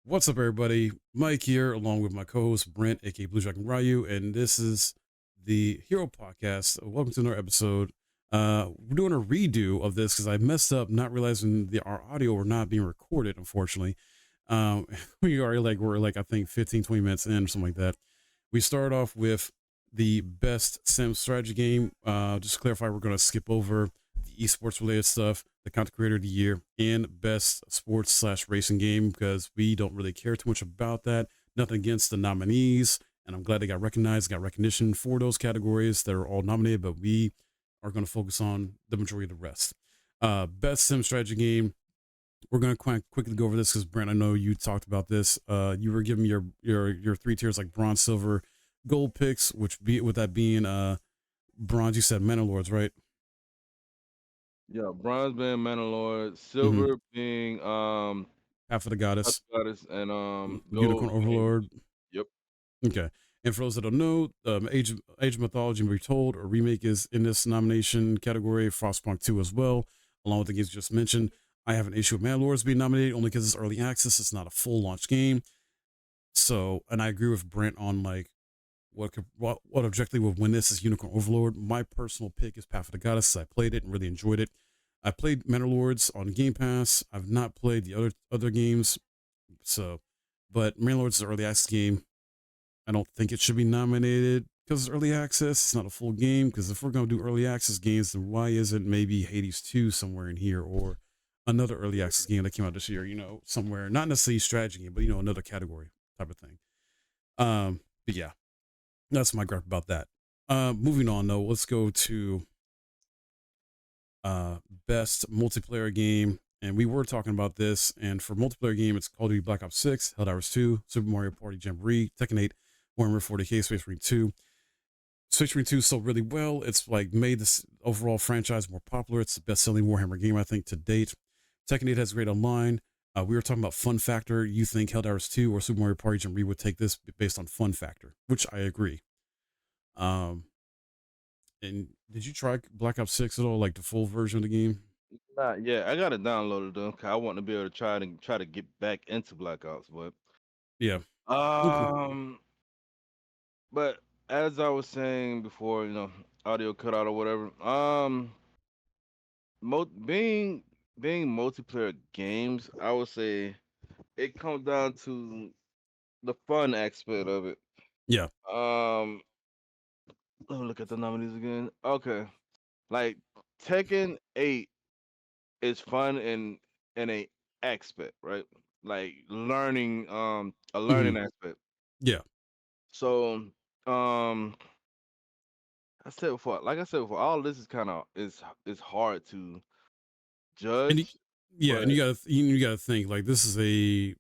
What's up, everybody? Mike here, along with my co-host Brent, aka Blue Dragon Ryu, and this is the Hero Podcast. Welcome to another episode. We're doing a redo of this because I messed up, not realizing our audio were not being recorded. Unfortunately, um, we're like I think 15, 20 minutes in, or something like that. We start off with the best sim strategy game. Just to clarify, we're going to skip over the esports related stuff, the content creator of the year, and best sports slash racing game because we don't really care too much about that. Nothing against the nominees, and I'm glad they got recognized, got recognition for those categories that are all nominated, but we are going to focus on the majority of the rest. Best sim strategy game. We're going to quite quickly go over this because Brent, I know you talked about this. You were giving your three tiers like bronze, silver, gold picks, which be with that being bronze. You said Lords, right? Yeah, bronze being Mandalore, Mm-hmm. silver being Half of the House goddess, Goddess, and Unicorn gold being Overlord. yep. Okay. And for those that don't know, Age of Mythology and Retold, a remake is in this nomination category. Frostpunk 2 as well, along with the games just mentioned. I have an issue with Mandalorian being nominated only because it's early access. It's not a full launch game. So, and I agree with Brent on like what objectively would win this is Unicorn Overlord. My personal pick is Path of the Goddess. I played it and really enjoyed it. I played Lords on Game Pass. I've not played the other games. So, but Lords is an early access game. I don't think it should be nominated because it's early access. It's not a full game. Because if we're going to do early access games, then why isn't maybe Hades 2 somewhere in here or another early access game that came out this year, somewhere, not necessarily strategy game, but, another category type of thing. But yeah, that's my gripe about that. Moving on though, let's go to uh, best multiplayer game. And we were talking about this. And for multiplayer game, it's Call of Duty Black Ops 6, Helldivers 2, Super Mario Party Jamboree, Tekken 8, Warhammer 40k, Space Marine 2. Space Marine 2 sold really well. It's like made this overall franchise more popular. It's the best selling Warhammer game, I think, to date. Tekken 8 has great online. We were talking about fun factor. You think Helldivers 2 or Super Mario Party Jamboree would take this based on fun factor, which I agree. Um, and did you try Black Ops 6 at all, like the full version of the game? Not yet. I got it downloaded though, 'cause I want to be able to try to get back into Black Ops, but Yeah. Okay. um, but as I was saying before, audio cut out or whatever. Being multiplayer games, I would say it comes down to the fun aspect of it. Yeah. Um, let me look at the nominees again. Okay. Like Tekken 8 is fun in a aspect, right? Like learning a Hmm. learning aspect. Yeah. So um I said before, all this is kind of is hard to And judge, yeah, and but you gotta think like this is a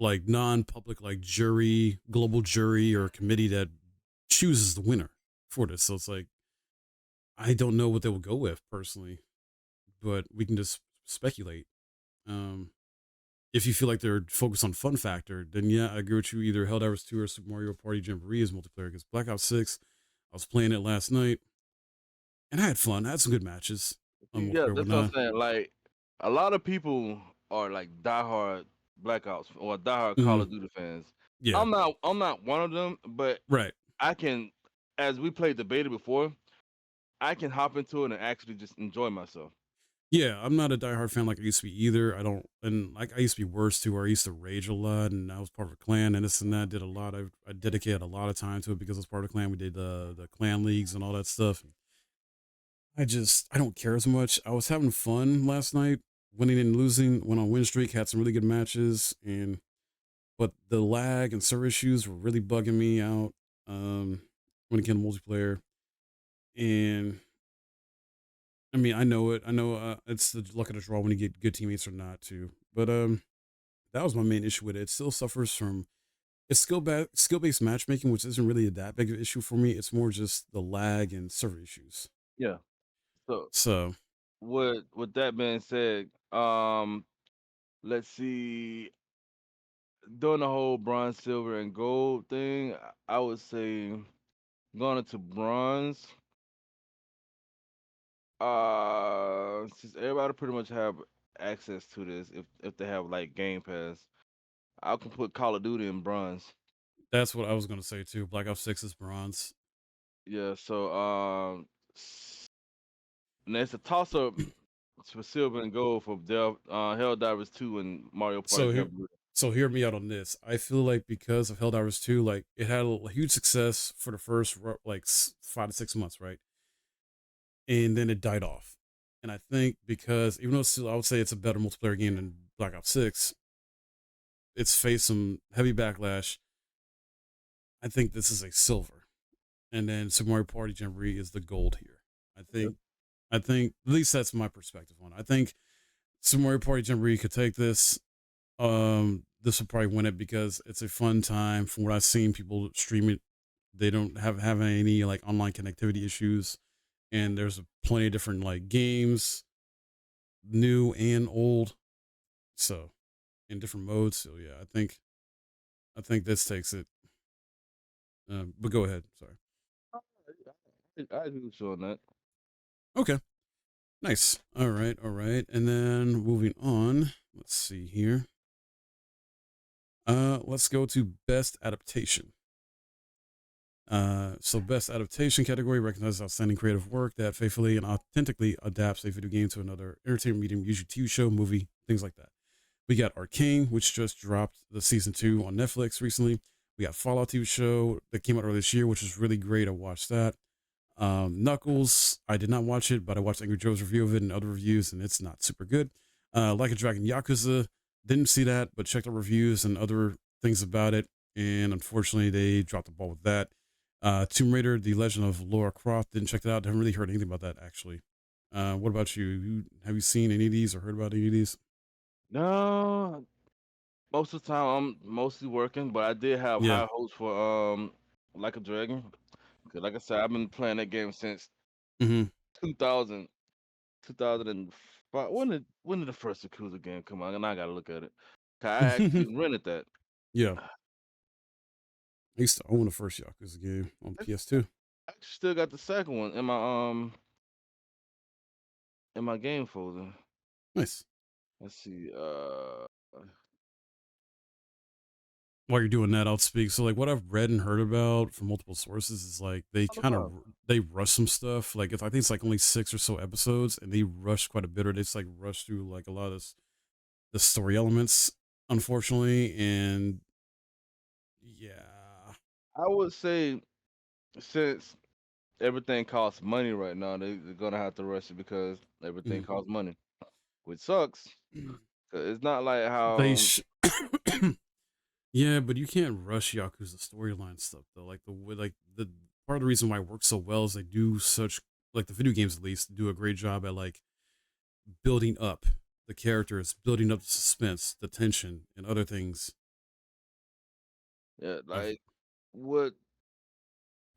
like non-public like jury, global jury or committee that chooses the winner for this. So it's like I don't know what they will go with personally, but we can just speculate. Um, if you feel like they're focused on fun factor, then yeah, I agree with you. Either Helldivers 2 or Super Mario Party Jamboree is multiplayer because Black Ops 6, I was playing it last night and I had fun. I had some good matches on yeah, multiplayer, that's what I'm whatnot. saying. Like a lot of people are like diehard Black Ops or diehard Call Hmm. of Duty fans. Yeah, I'm not one of them, but right. I can, as we played the beta before, I can hop into it and actually just enjoy myself. Yeah, I'm not a diehard fan like I used to be either. I don't, and like I used to be worse too, where I used to rage a lot, and I was part of a clan, and this and that. Did a lot. I dedicated a lot of time to it because I was part of the clan. We did the clan leagues and all that stuff. I don't care as much. I was having fun last night, winning and losing. Went on win streak, had some really good matches, and but the lag and server issues were really bugging me out. Um, when it came to multiplayer, and I mean, I know it. I know it's the luck of the draw when you get good teammates or not too. But that was my main issue with it. It still suffers from it's skill based matchmaking, which isn't really that big of an issue for me. It's more just the lag and server issues. Yeah. So So with that being said, let's see. Doing the whole bronze, silver, and gold thing, I would say going into bronze. Since everybody pretty much have access to this, if they have like Game Pass, I can put Call of Duty in bronze. That's what I was gonna say too. Black Ops 6 is bronze. Yeah, so and it's a toss up for silver and gold for Helldivers 2 and Mario Party So here, Jamboree. so hear me out on this. I feel like because of Helldivers 2, like it had a huge success for the first like 5 to 6 months, right? And then it died off. And I think because even though I would say it's a better multiplayer game than Black Ops 6, it's faced some heavy backlash. I think this is a silver, and then Super Mario Party Jamboree is the gold here. I Yeah. think, I think at least that's my perspective on it. I think Super Mario Party Jamboree could take this. This will probably win it because it's a fun time. From what I've seen, people stream it. They don't have any like online connectivity issues, and there's plenty of different like games, new and old, so in different modes. So yeah, I think this takes it. But go ahead. Sorry. I agree with you on that. Okay. Nice. All right. All right. And then moving on. Let's see here. Let's go to best adaptation. So best adaptation category recognizes outstanding creative work that faithfully and authentically adapts a video game to another entertainment medium, usually TV show, movie, things like that. We got Arcane, which just dropped the season 2 on Netflix recently. We got Fallout TV show that came out earlier this year, which was really great. I watched that. Knuckles, I did not watch it, but I watched Angry Joe's review of it and other reviews, and it's not super good. Like a Dragon Yakuza, didn't see that, but checked out reviews and other things about it, and unfortunately, they dropped the ball with that. Tomb Raider: The Legend of Lara Croft, didn't check that out. Haven't really heard anything about that actually. What about you? Have you seen any of these or heard about any of these? No, most of the time I'm mostly working, but I did have Yeah. high hopes for Like a Dragon. 'Cause like I said, I've been playing that game since Mm-hmm. 2000, 2005. When did the first Yakuza game come out? And I gotta look at it. 'Cause I actually rented that. Yeah. I used to own the first Yakuza game on I PS2. actually still got the second one in my game folder. Nice. Let's see. While you're doing that, I'll speak. So, like, what I've read and heard about from multiple sources is like Oh, they rush some stuff. Like, if I think it's like only 6 or so episodes, and they rush quite a bit, or they just like rush through like a lot of the story elements, unfortunately. And yeah, I would say since everything costs money right now, they're gonna have to rush it because everything mm, costs money, which sucks. 'Cause it's not like they how yeah, but you can't rush Yakuza storyline stuff though. Like the part of the reason why it works so well is they do such like the video games at least do a great job at like building up the characters, building up the suspense, the tension, and other things. yeah, I've like what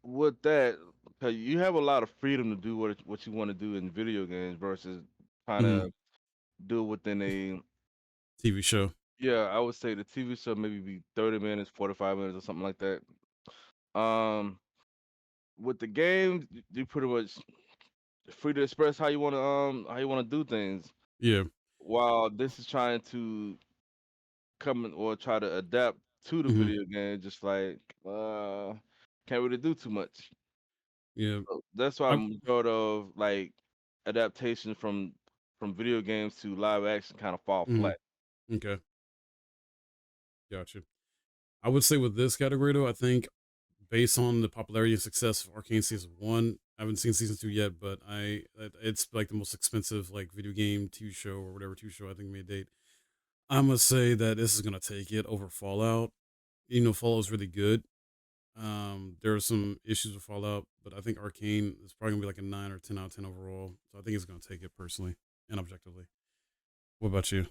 with that, because you have a lot of freedom to do what you want to do in video games versus trying mhm, to do it within a TV show. yeah, I would say the TV show maybe be 30 minutes, 45 minutes or something like that. Um with the game, you pretty much free to express how you want to do things. Yeah. While this is trying to or try to adapt to the Hmm. video game, just like can't really do too much. Yeah. So that's why I I'm sort of like adaptation from video games to live action kind of fall mhm, flat. okay, gotcha. I would say with this category though, I think based on the popularity and success of Arcane season 1, I haven't seen season 2 yet, but it's like the most expensive like video game TV show or whatever TV show I think may date. I'm gonna say that this is gonna take it over Fallout. You know, Fallout's really good. There are some issues with Fallout, but I think Arcane is probably gonna be like a 9 or 10 out of 10 overall. So I think it's gonna take it personally and objectively. What about you?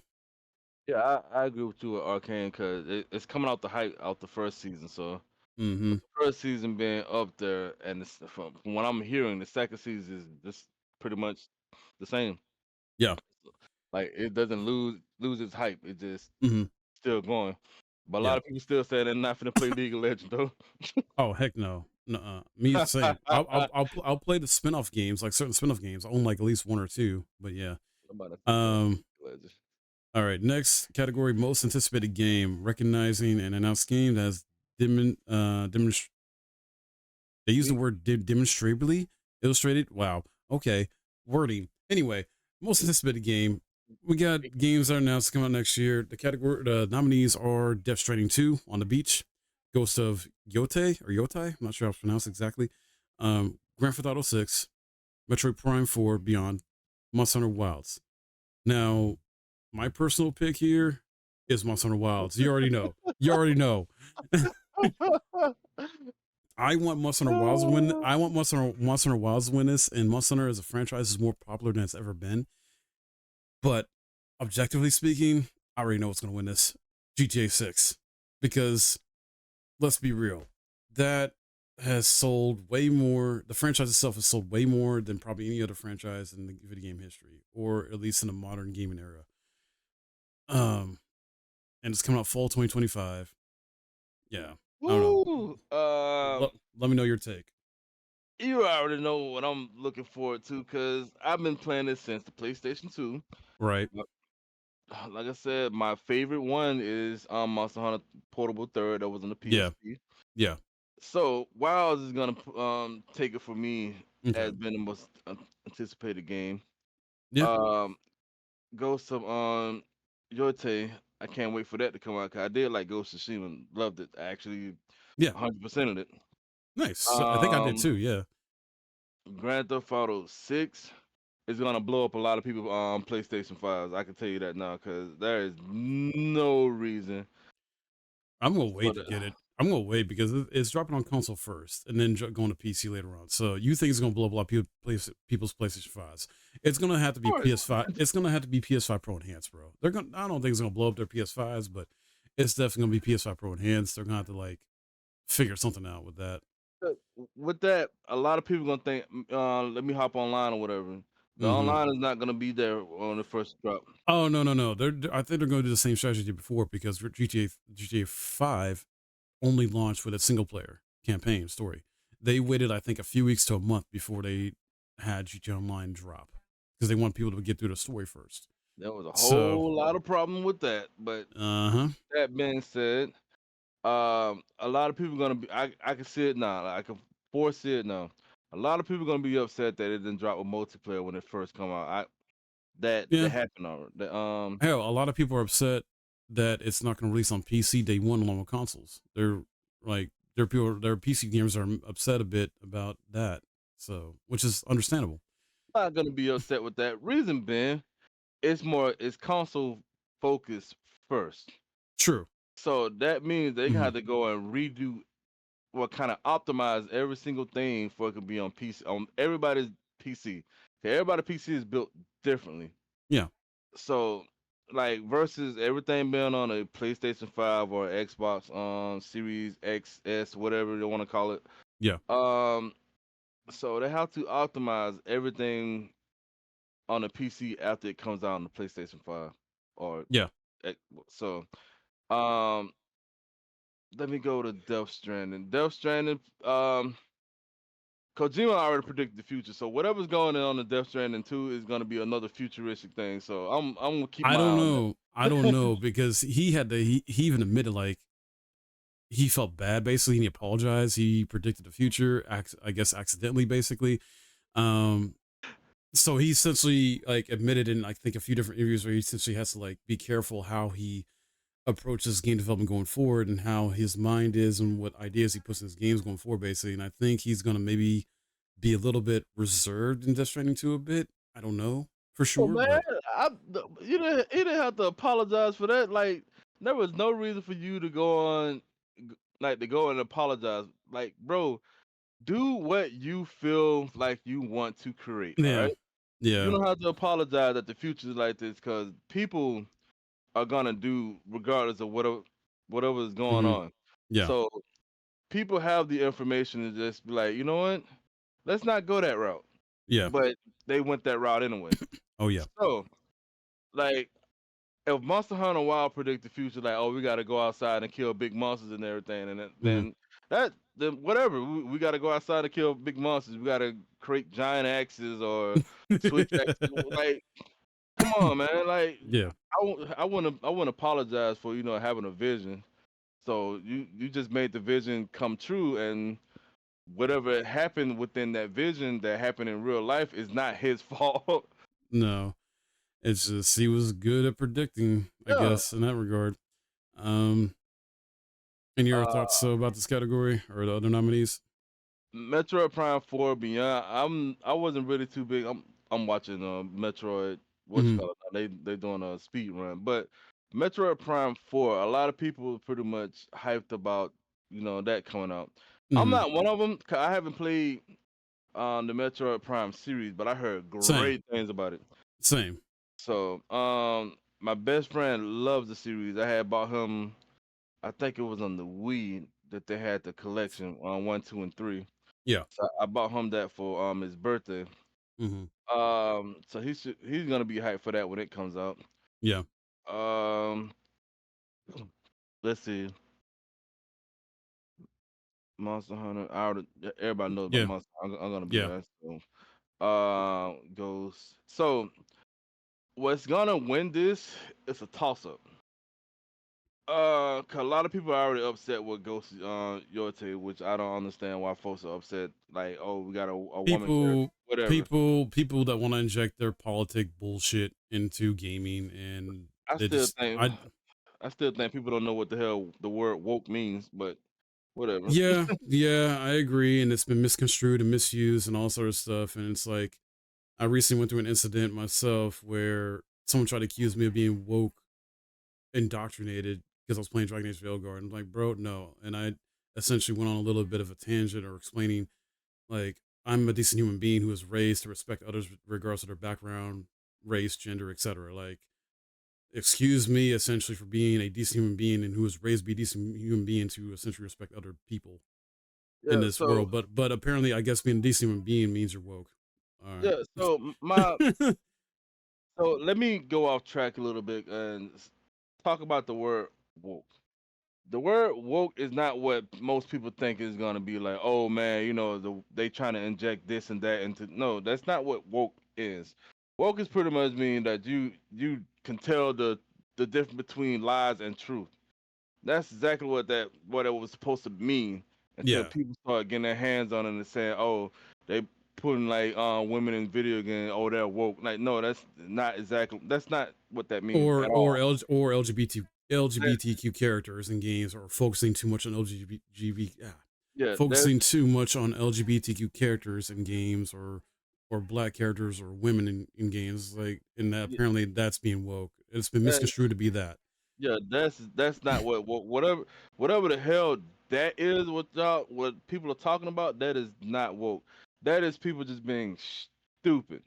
Yeah, I agree with you with Arcane because it's coming out the hype out the first season. So Mm-hmm. with the first season being up there, and from what I'm hearing, the second season is just pretty much the same. Yeah. Like it doesn't lose its hype. It just Mm-hmm. still going. But a lot Yeah. of people still say they're not finna play League of Legends though. Oh heck no. Nuh-uh. Me the same. I'll play the spin-off games, like certain spin-off games. I own like at least one or two, but yeah. I'm about to play Um League of Legends. All right, next category: most anticipated game, recognizing an announced game that has they use the word demonstrably illustrated. Wow. Okay. Wording. Anyway, most anticipated game. We got games that are announced to come out next year. The nominees are Death Stranding 2 on the beach, Ghost of Yotai. I'm not sure how to pronounce exactly. Grand Theft Auto 6, Metroid Prime 4 Beyond, Monster Hunter Wilds. Now, my personal pick here is Monster Hunter Wilds. You already know. You already know. I want Monster Hunter Wilds win. I want Monster Hunter Wilds win this, and Monster Hunter as a franchise is more popular than it's ever been. But objectively speaking, I already know what's going to win this: GTA 6, because let's be real, that has sold way more. The franchise itself has sold way more than probably any other franchise in the video game history, or at least in the modern gaming era. And it's coming out fall 2025. Yeah, I don't know. Woo! Let me know your take. You already know what I'm looking forward to because I've been playing this since the PlayStation 2. Right. Like I said, my favorite one is Monster Hunter Portable Third that was on the Yeah. PSP. Yeah. So Wilds is gonna take it for me Okay. as being the most anticipated game. Yeah. Ghost of Yote, I can't wait for that to come out. 'Cause I did like Ghost of Tsushima, loved it. I actually Yeah. 100% of it. Nice. I think I did too. Yeah. Grand Theft Auto 6 is gonna blow up a lot of people on PlayStation 5s. I can tell you that now because there is no reason I'm gonna for wait to the. get it. I'm gonna wait because it's dropping on console first, and then going to PC later on. So you think it's gonna blow up a lot of people's PlayStation 5s? It's gonna have to be Of course. PS5. It's gonna have to be PS5 Pro enhanced, bro. They're gonna. I don't think it's gonna blow up their PS5s, but it's definitely gonna be PS5 Pro enhanced. They're gonna have to like figure something out with that. With that, a lot of people gonna think, let me hop online or whatever. The Mm-hmm. online is not gonna be there on the first drop. Oh no. I think they're going to do the same strategy before because GTA 5 only launched with a single player campaign story. They waited, I think, a few weeks to a month before they had GTA Online drop because they want people to get through the story first. There was a So, whole lot of problem with that. But that being said, a lot of people gonna be. I can see it now. I can foresee it now. A lot of people gonna be upset that it didn't drop with multiplayer when it first come out. That yeah. happened already. Hell, a lot of people are upset that it's not going to release on PC day one along with consoles. They're like, their PC gamers are upset a bit about that. So, which is understandable. Not gonna be upset with that. Reason being, it's console focused first. True. So that means they Mhm. have to go and redo kind of optimize every single thing for it to be on PC on everybody's PC. 'Cause everybody's PC is built differently. Yeah. So like versus everything being on a PlayStation 5 or Xbox Series X, S, whatever they want to call it. Yeah. So they have to optimize everything on the PC after it comes out on the PlayStation 5 or Yeah. so um let me go to Death Stranding. Death Stranding, Kojima already predicted the future, so whatever's going on in Death Stranding 2 is gonna be another futuristic thing. So I'm gonna keep I my eye don't on that. know. I don't know because he even admitted like he felt bad basically and he apologized. He predicted the future, I guess accidentally basically. Um so he essentially like admitted in I think a few different interviews where he essentially has to like be careful how he approaches game development going forward and how his mind is and what ideas he puts in his games going forward basically. And I think he's gonna maybe be a little bit reserved in Death Stranding 2 a bit. I don't know for Oh sure, man, but you didn't have to apologize for that. Like there was no reason for you to go on, like to go and apologize. Like bro, do what you feel like you want to create. All yeah. right, you Yeah. don't have to apologize that the future is like this because people are gonna do regardless of whatever is going Hmm. on. Yeah. So people have the information to just be like, you know what? Let's not go that route. Yeah. But they went that route anyway. Oh yeah. So like if Monster Hunter Wild predict the future, like, oh, we got to go outside and kill big monsters and everything, and Hmm. then whatever, we got to go outside and kill big monsters. We got to create giant axes or switch axes. Like, come on, man. Like Yeah. I wouldn't apologize for having a vision. So you just made the vision come true, and whatever happened within that vision that happened in real life is not his fault. No, it's just he was good at predicting, I Yeah. guess, in that regard. Um, any other Uh, thoughts about this category or the other nominees? Metroid Prime 4 Beyond. I wasn't really too big. I'm watching Metroid. What you Hmm. call it? They doing a speed run, but Metroid Prime 4. A lot of people pretty much hyped about that coming out. I'm Hmm. not one of them. I haven't played the Metroid Prime series, but I heard Same, great things about it. same. So my best friend loves the series. I had bought him. I think it was on the Wii that they had the collection on 1, 2, and 3. Yeah. So I bought him that for his birthday. Hmm. So he's gonna be hyped for that when it comes out. Yeah. Um, let's see, Monster Hunter. Everybody knows about Yeah. Monster. I'm gonna be Yeah. that. So, Ghost. So what's gonna win this? It's a toss up. 'Cause a lot of people are already upset with Ghost Yorte, which I don't understand why folks are upset. Like, oh, we got a woman character, People, whatever. people that want to inject their politic bullshit into gaming, and I they still just, think I still think people don't know what the hell the word woke means, but whatever. yeah, yeah, I agree, and it's been misconstrued and misused and all sort of stuff. And it's like I recently went through an incident myself where someone tried to accuse me of being woke, indoctrinated because I was playing Dragon Age Veilguard. I'm like, bro, no. And I essentially went on a little bit of a tangent or explaining like I'm a decent human being who was raised to respect others regardless of their background, race, gender, etc. Like, excuse me essentially for being a decent human being and who was raised to be a decent human being to essentially respect other people in Yeah. this world. But apparently I guess being a decent human being means you're woke. All Yeah. So my right. so let me go off track a little bit and talk about the word woke. The word woke is not what most people think is gonna be like. Oh man, they trying to inject this and that into. No, that's not what woke is. Woke is pretty much mean that you can tell the difference between lies and truth. That's exactly what it was supposed to mean until Yeah. people start getting their hands on it and saying, "Oh, they putting like women in video games. Oh, they're woke." Like, no, that's not what that means Or at or all. L, or LGBT That, LGBTQ characters in games, or focusing too much on yeah, focusing too much on LGBTQ characters in games, or black characters or women in games, like, and that yeah, apparently that's being woke. It's been that, misconstrued to be that. yeah, that's not whatever the hell that is. What people are talking about, that is not woke. That is people just being stupid.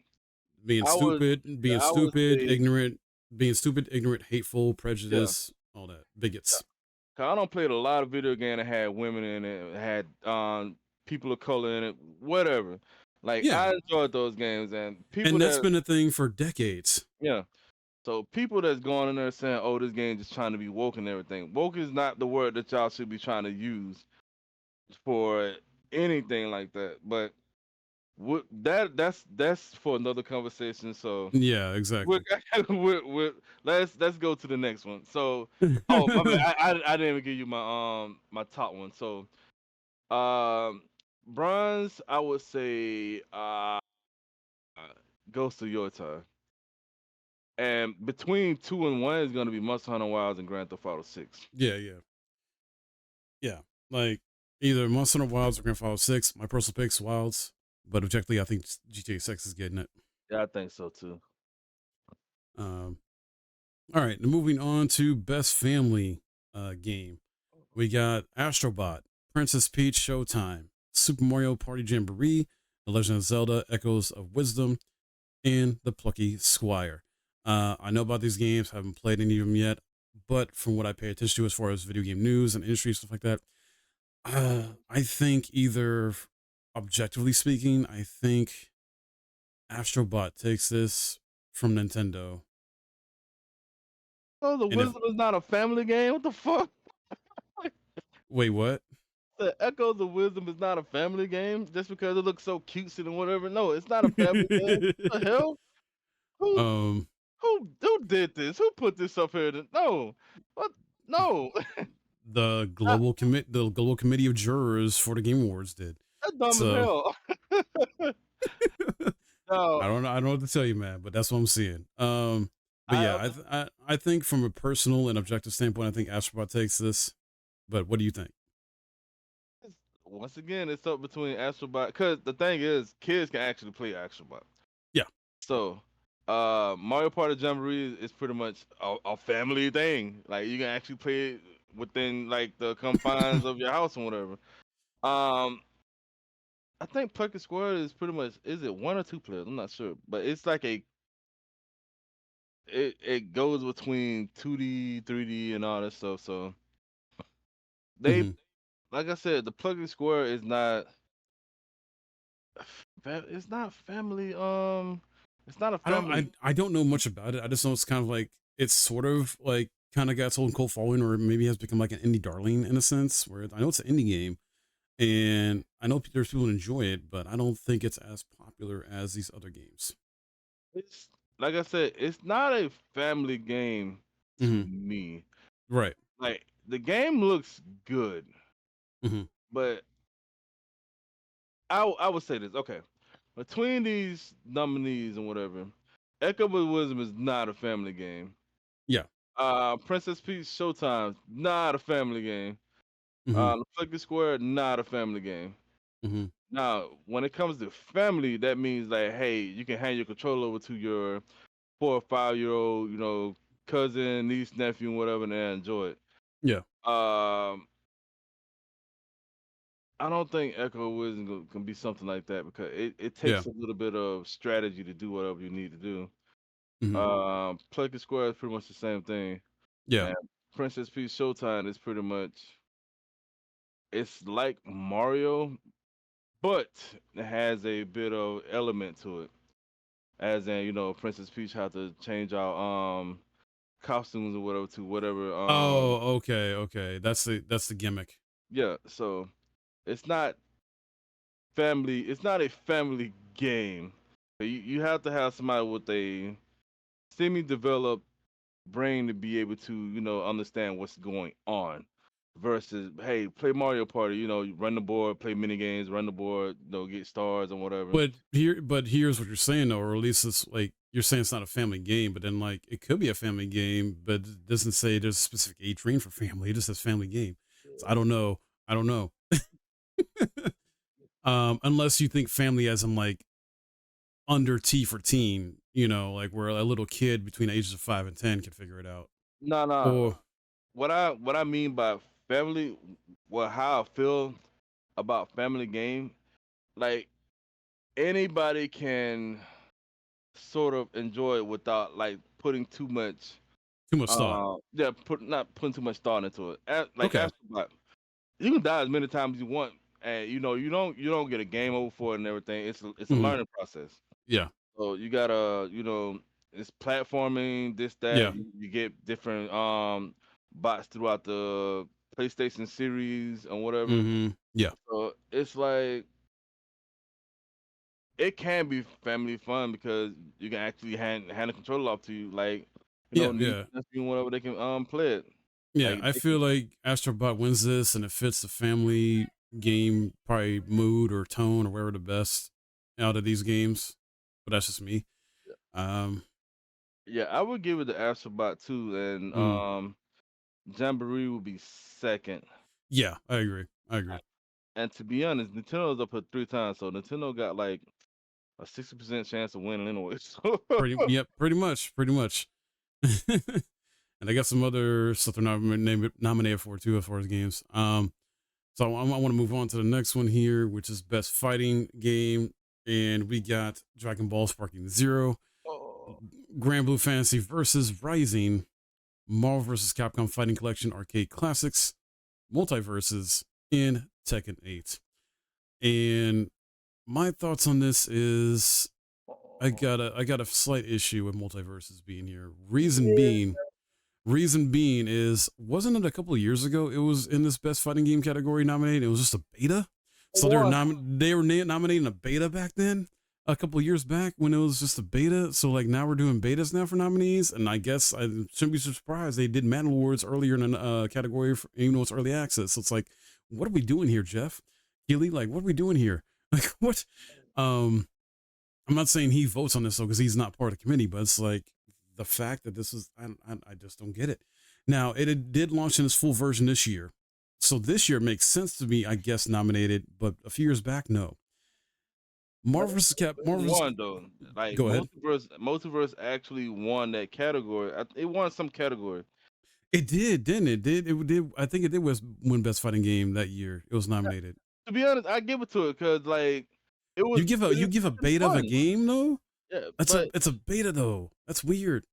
Being I would stupid, yeah, being I would stupid, say ignorant, being stupid, ignorant, hateful, yeah. prejudice, all that, bigots. 'Cause I don't played a lot of video game that had women in it, had people of color in it, whatever. Like Yeah, I enjoyed those games and people and that's that been a thing for decades. yeah. So people that's going in there saying, "Oh, this game just trying to be woke and everything." Woke is not the word that y'all should be trying to use for anything like that. But that's for another conversation. So Yeah, we're, exactly. let's go to the next one. So oh my bad, I didn't even give you my top one. So Um, bronze, I would say, goes to your turn. And between 2 and 1 is going to be Monster Hunter Wilds and Grand Theft Auto 6. Yeah, yeah. Yeah, like either Monster Hunter Wilds or Grand Theft Auto 6. My personal pick's Wilds, but objectively, I think GTA 6 is getting it. Yeah, I think so too. Um, all right, now moving on to Best Family Game. We got Astrobot, Princess Peach Showtime, Super Mario Party Jamboree, The Legend of Zelda Echoes of Wisdom, and The Plucky Squire. I know about these games, haven't played any of them yet, but from what I pay attention to as far as video game news and industry stuff like that, I think either, objectively speaking, I think Astrobot takes this from Nintendo. Oh, the And if Wisdom is not a family game. What the fuck? wait, what? The Echoes of Wisdom is not a family game just because it looks so cutesy and whatever. No, it's not a family game. What the hell? Who um, who did this? Who put this up here? No, what? No, The I, global committee of jurors for the Game Awards did. that's dumb as So hell. No, I don't know what to tell you, man, but that's what I'm seeing. But I yeah, I think from a personal and objective standpoint, I think Astrobot takes this. But what do you think? once again, it's up between Astrobot. Because the thing is, kids can actually play Astrobot. Yeah. So, Mario Party Jamboree is pretty much a family thing. Like you can actually play it within like the confines of your house and whatever. Um, I think Pocket Square is pretty much, is it one or two players? I'm not sure, but it's like it goes between 2D, 3D, and all that stuff. So they, hmm like I said, the Pocket Square is not it's not family. It's not a family. I don't know much about it. I just know it's kind of like it's sort of like kind of got its own cult following, or maybe has become like an indie darling in a sense. Where I know it's an indie game, and I know there's people who enjoy it, but I don't think it's as popular as these other games. It's like I said, it's not a family game to hmm me. Right. Like the game looks good, hmm but I would say this. Okay, between these nominees and whatever, Echo of Wisdom is not a family game. Yeah. Princess Peach Showtime, not a family game. hmm The Flicker Square, not a family game. hmm Now, when it comes to family, that means like, hey, you can hand your controller over to your 4 or 5 year old, cousin, niece, nephew, whatever, and they enjoy it. Yeah. Um, I don't think Echo Wisdom can be something like that because it Yeah. takes a little bit of strategy to do whatever you need to do. hmm Plucky Square is pretty much the same thing, Yeah. and Princess Peach Showtime is pretty much, it's like Mario, but it has a bit of element to it. As in, Princess Peach had to change out costumes or whatever to whatever. Oh, okay, okay. That's the gimmick. Yeah, so it's not it's not a family game. You have to have somebody with a semi-developed brain to be able to, understand what's going on. Versus, hey, play Mario Party, you run the board, play mini games, run the board, get stars and whatever. But here's what you're saying though, or at least it's like you're saying it's not a family game, but then like it could be a family game, but it doesn't say there's a specific age range for family. It just says family game. So I don't know. I don't know. Unless you think family as in like under T for teen, like where a little kid between the ages of 5 and 10 can figure it out. No, no. Or What I mean by family, well, how I feel about family game, like anybody can sort of enjoy it without like putting too much. too much thought. Yeah, not putting too much thought into it. Like Okay. after, like, you can die as many times as you want, and you don't get a game over for it and everything. It's a hmm learning process. Yeah. So you gotta, it's platforming, this, that. Yeah. You get different bots throughout the PlayStation series and whatever. Yeah. So it's like it can be family fun because you can actually hand the controller off to you, like, Yeah. niece, Yeah. nephew, whatever, they can play it. Yeah, Like I they feel can, like Astrobot wins this, and it fits the family game probably mood or tone or whatever the best out of these games. But that's just me. Um, yeah, I would give it the Astrobot too, and mm, Jamboree would be second. yeah, I agree. I agree. And to be honest, Nintendo's up at 3 times, so Nintendo got like a 60% chance of winning anyway. So Yep, pretty much, pretty much. And I got some other stuff they're nominated for too as far as games. So I want to move on to the next one here, which is best fighting game, and we got Dragon Ball Sparking Zero, oh, Grand Blue Fantasy versus Rising, Marvel vs. Capcom Fighting Collection Arcade Classics, Multiverses, and Tekken 8. And my thoughts on this is I got a slight issue with Multiverses being here. Reason being is wasn't it a couple of years ago it was in this best fighting game category nominated? It was just a beta. So what? they were nominating a beta back then. a couple of years back when it was just a beta. So like now we're doing betas now for nominees, and I guess I shouldn't be surprised they did Man Awards earlier in a category, for, even though it's early access. So it's like, what are we doing here, Jeff Keighley? Like, what are we doing here? Like, what? Um, I'm not saying he votes on this though because he's not part of the committee, but it's like the fact that this is, I just don't get it. Now it did launch in its full version this year, so this year it makes sense to me, I guess, nominated. But a few years back, no. Marvel vs. Cap. It Marvel vs. won though. Like Go ahead. Multiverse actually won that category. It won some category. It did, didn't it? It did. I think it did was win best fighting game that year. It was nominated. To be honest, I give it to it because like it was You give a it's beta of a fun. game though. Yeah, That's but it's a beta though. That's weird.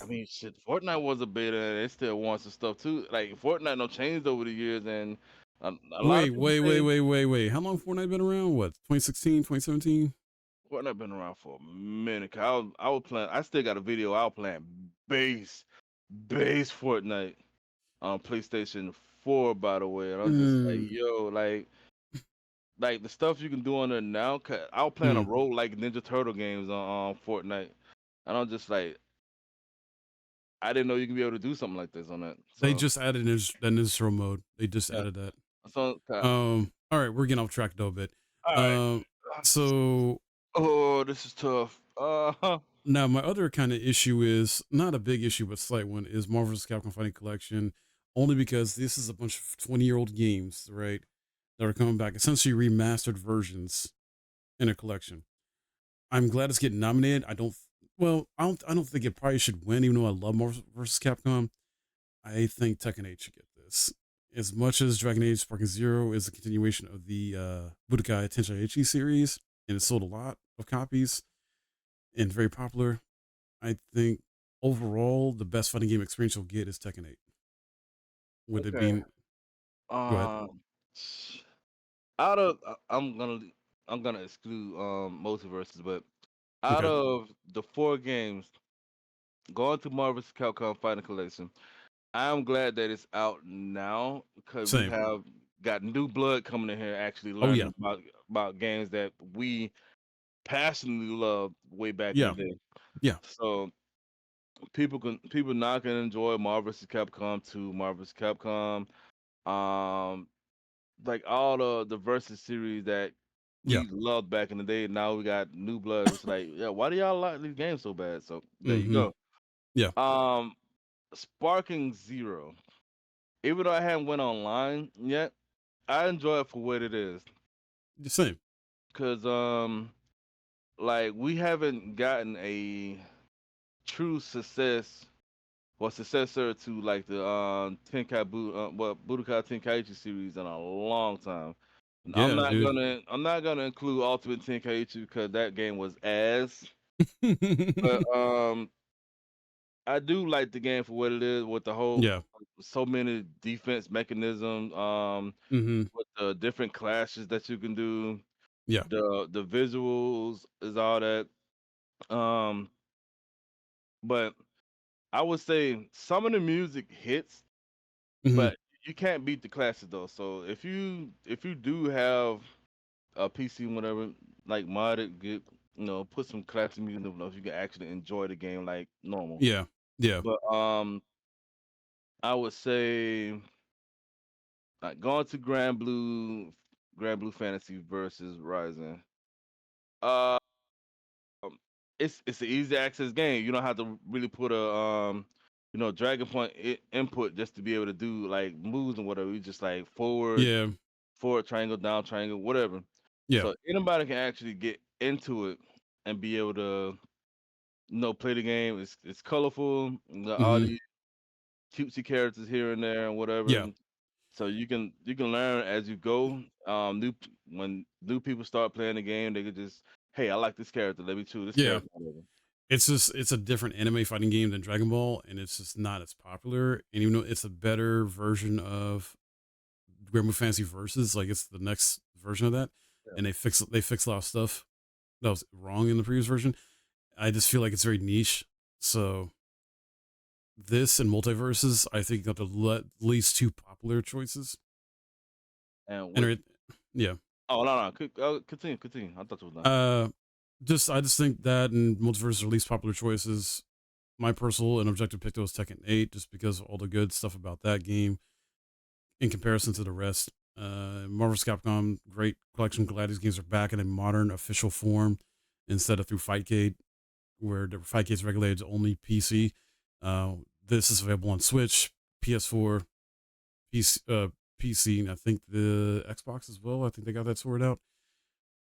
I mean, shit, Fortnite was a beta and it still wants some stuff too. Like Fortnite no changed over the years, and a lot of people say Wait. How long Fortnite been around? What, 2016, 2017? Fortnite been around for a minute. 'Cause I was playing. I still got a video. I was playing base Fortnite on PlayStation 4, by the way. And I'm just like, Mm, yo, like the stuff you can do on there now. 'Cause I was playing a mm. role like Ninja Turtle games on Fortnite, and I'm just like, I didn't know you could be able to do something like this on that. They So, just added an Israel mode. They just yeah. added that. So, All right, we're getting off track though a bit. all right. Um, so Oh, this is tough. now my other kind of issue is not a big issue, but slight one is Marvel's Capcom Fighting Collection, only because this is a bunch of 20-year-old games, right, that are coming back, essentially remastered versions in a collection. I'm glad it's getting nominated. I don't think it probably should win, even though I love Marvel vs. Capcom. I think Tekken 8 should get this. As much as Dragon Age Sparking Zero is a continuation of the Budokai Tenkaichi series, and it sold a lot of copies and very popular, I think overall the best fighting game experience you'll get is Tekken 8. With it Okay. being, go ahead. Um, out of I'm gonna exclude multiverses, but out Okay, of the four games going to Marvel's Capcom Fighting Collection, I'm glad that it's out now because we same. have got new blood coming in here actually Oh yeah, learning about games that we passionately loved way back in yeah, the day. yeah. So people now can enjoy Marvel vs. Capcom 2, Marvel vs. Capcom, um, like all the versus series that Yeah. we loved back in the day. Now we got new blood. It's like, yeah, why do y'all like these games so bad? So there you Mm-hmm. go. Yeah. Um, Sparking Zero. Even though I haven't went online yet, I enjoy it for what it is. The same. Cause like we haven't gotten a true success or successor to like the Budokai Tenkaichi series in a long time. And Yeah, dude. I'm not gonna include Ultimate Tenkaichi because that game was ass. But I do like the game for what it is with the whole Yeah. so many defense mechanisms, Mm-hmm. with the different clashes that you can do, Yeah. the visuals is all that. Um, but I would say some of the music hits, Mm-hmm. but you can't beat the classics though. So if you do have a PC, whatever, like mod it, get put some classic music, if you can actually enjoy the game like normal. Yeah. Yeah. But I would say like going to Grand Blue Fantasy versus Rising. Uh, it's an easy access game. You don't have to really put a Dragon Point input just to be able to do like moves and whatever. You just like Yeah. forward triangle, down triangle, whatever. Yeah. So anybody can actually get into it and be able to play the game. It's colorful. You got all Mm-hmm. these cutesy characters here and there and whatever. Yeah. So you can learn as you go. When new people start playing the game, they could just, hey, I like this character. Let me choose this Yeah. character. Whatever. It's a different anime fighting game than Dragon Ball, and it's just not as popular. And even though it's a better version of Grand Blue Fantasy Versus, like it's the next version of that, Yeah. and they fix a lot of stuff that was wrong in the previous version. I just feel like it's very niche. So this and multiverses, I think, got the least two popular choices. And And what? yeah, Oh no. Continue. I thought you was done. uh, I just think that and Multiverse are least popular choices. My personal and objective pick though is Tekken 8, just because of all the good stuff about that game in comparison to the rest. Marvel's Capcom, great collection. Glad these games are back in a modern official form instead of through Fightcade, where the Fightcade is regulated to only PC. This is available on Switch, PS4, PC, and I think the Xbox as well. I think they got that sorted out.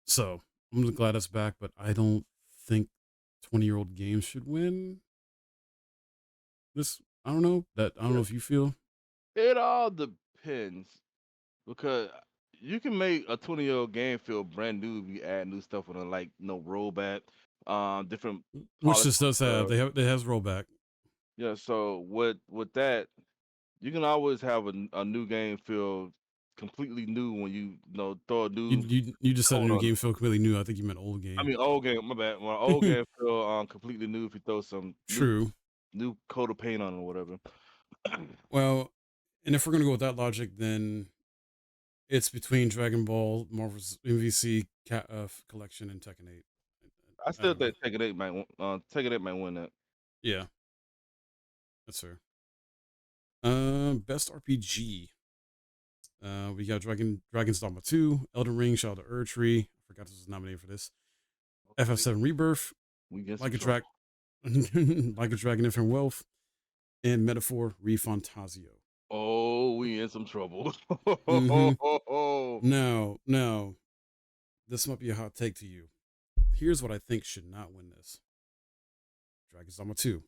So I'm glad it's back, but I don't think 20-year-old games should win this. I don't know that. I don't know Yeah. if you feel. It all depends because you can make a 20-year-old game feel brand new if you add new stuff on it, like rollback, different Which polish this does have. stuff. They has rollback. Yeah, so with that, you can always have a new game feel completely new when throw a You new you you just said a code new on it. game feel completely new. I think you meant old I game. mean, old game. My bad. When old game feel completely new if you throw some True. new coat of paint on it or whatever. Well, and if we're gonna go with that logic, then it's between Dragon Ball, Marvel's MVC collection, and Tekken 8. I Out still of think Tekken 8 might win that. yeah, that's fair. Best RPG. We got Dragon's Dogma 2, Elden Ring, Shadow of the Erdtree. I forgot this was nominated for this. Okay, FF7 Rebirth, we get some Like a trouble. Like a Dragon Infinite Wealth, and Metaphor Refantasio. Oh, we in some trouble. Mm-hmm. Now, this might be a hot take to you. Here's what I think should not win this. Dragon's Dogma 2.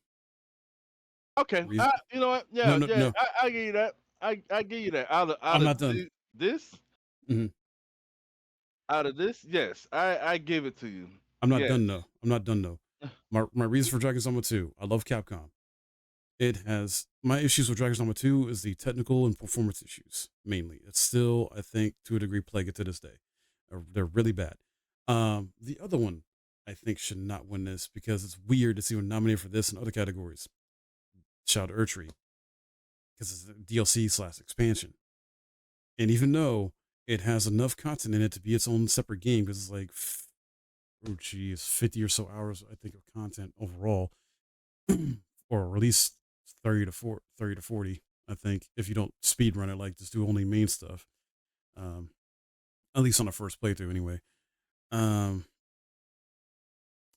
Okay, Reason, you know what? no, Yeah, no, yeah, no. I give you that. I give you that. I'm not done. This, hmm out of this, yes, I give it to you. I'm not Yes. done though. I'm not done though. My reason for Dragon's Dogma 2. I love Capcom. It has my issues with Dragon's Dogma 2 is the technical and performance issues mainly. It's still, I think, to a degree, plague it to this day. They're really bad. The other one I think should not win this because it's weird to see one nominated for this in other categories. Shadow Erdtree, because it's a DLC/expansion, and even though it has enough content in it to be its own separate game, because it's like, oh geez, 50 or so hours I think of content overall, or at least 30 to 40. I think if you don't speed run it, like just do only main stuff, um, at least on the first playthrough anyway. Um,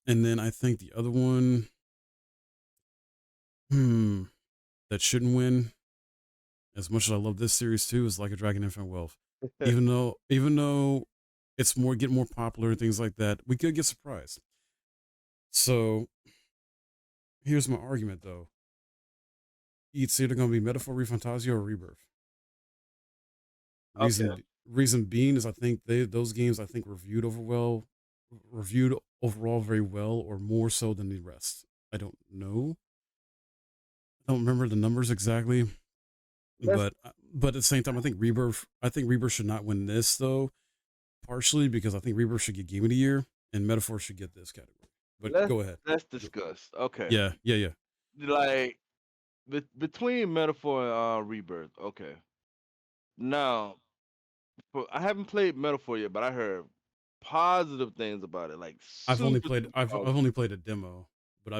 and then I think the other one, that shouldn't win, as much as I love this series too, is Like a Dragon Infinite Wealth. Even though it's getting more popular and things like that, we could get surprised. So here's my argument though. It's either gonna be Metaphor Refantasio or Rebirth. Okay. Reason being is I think those games I think reviewed overall very well, or more so than the rest. I don't know. I don't remember the numbers exactly, Let's but at the same time, I think Rebirth should not win this though. Partially because I think Rebirth should get Game of the Year and Metaphor should get this category. But let's go ahead. let's discuss. Okay, Yeah. like between Metaphor and Rebirth. Okay, now I haven't played Metaphor yet, but I heard positive things about it, like super super I've positive. only played a demo, but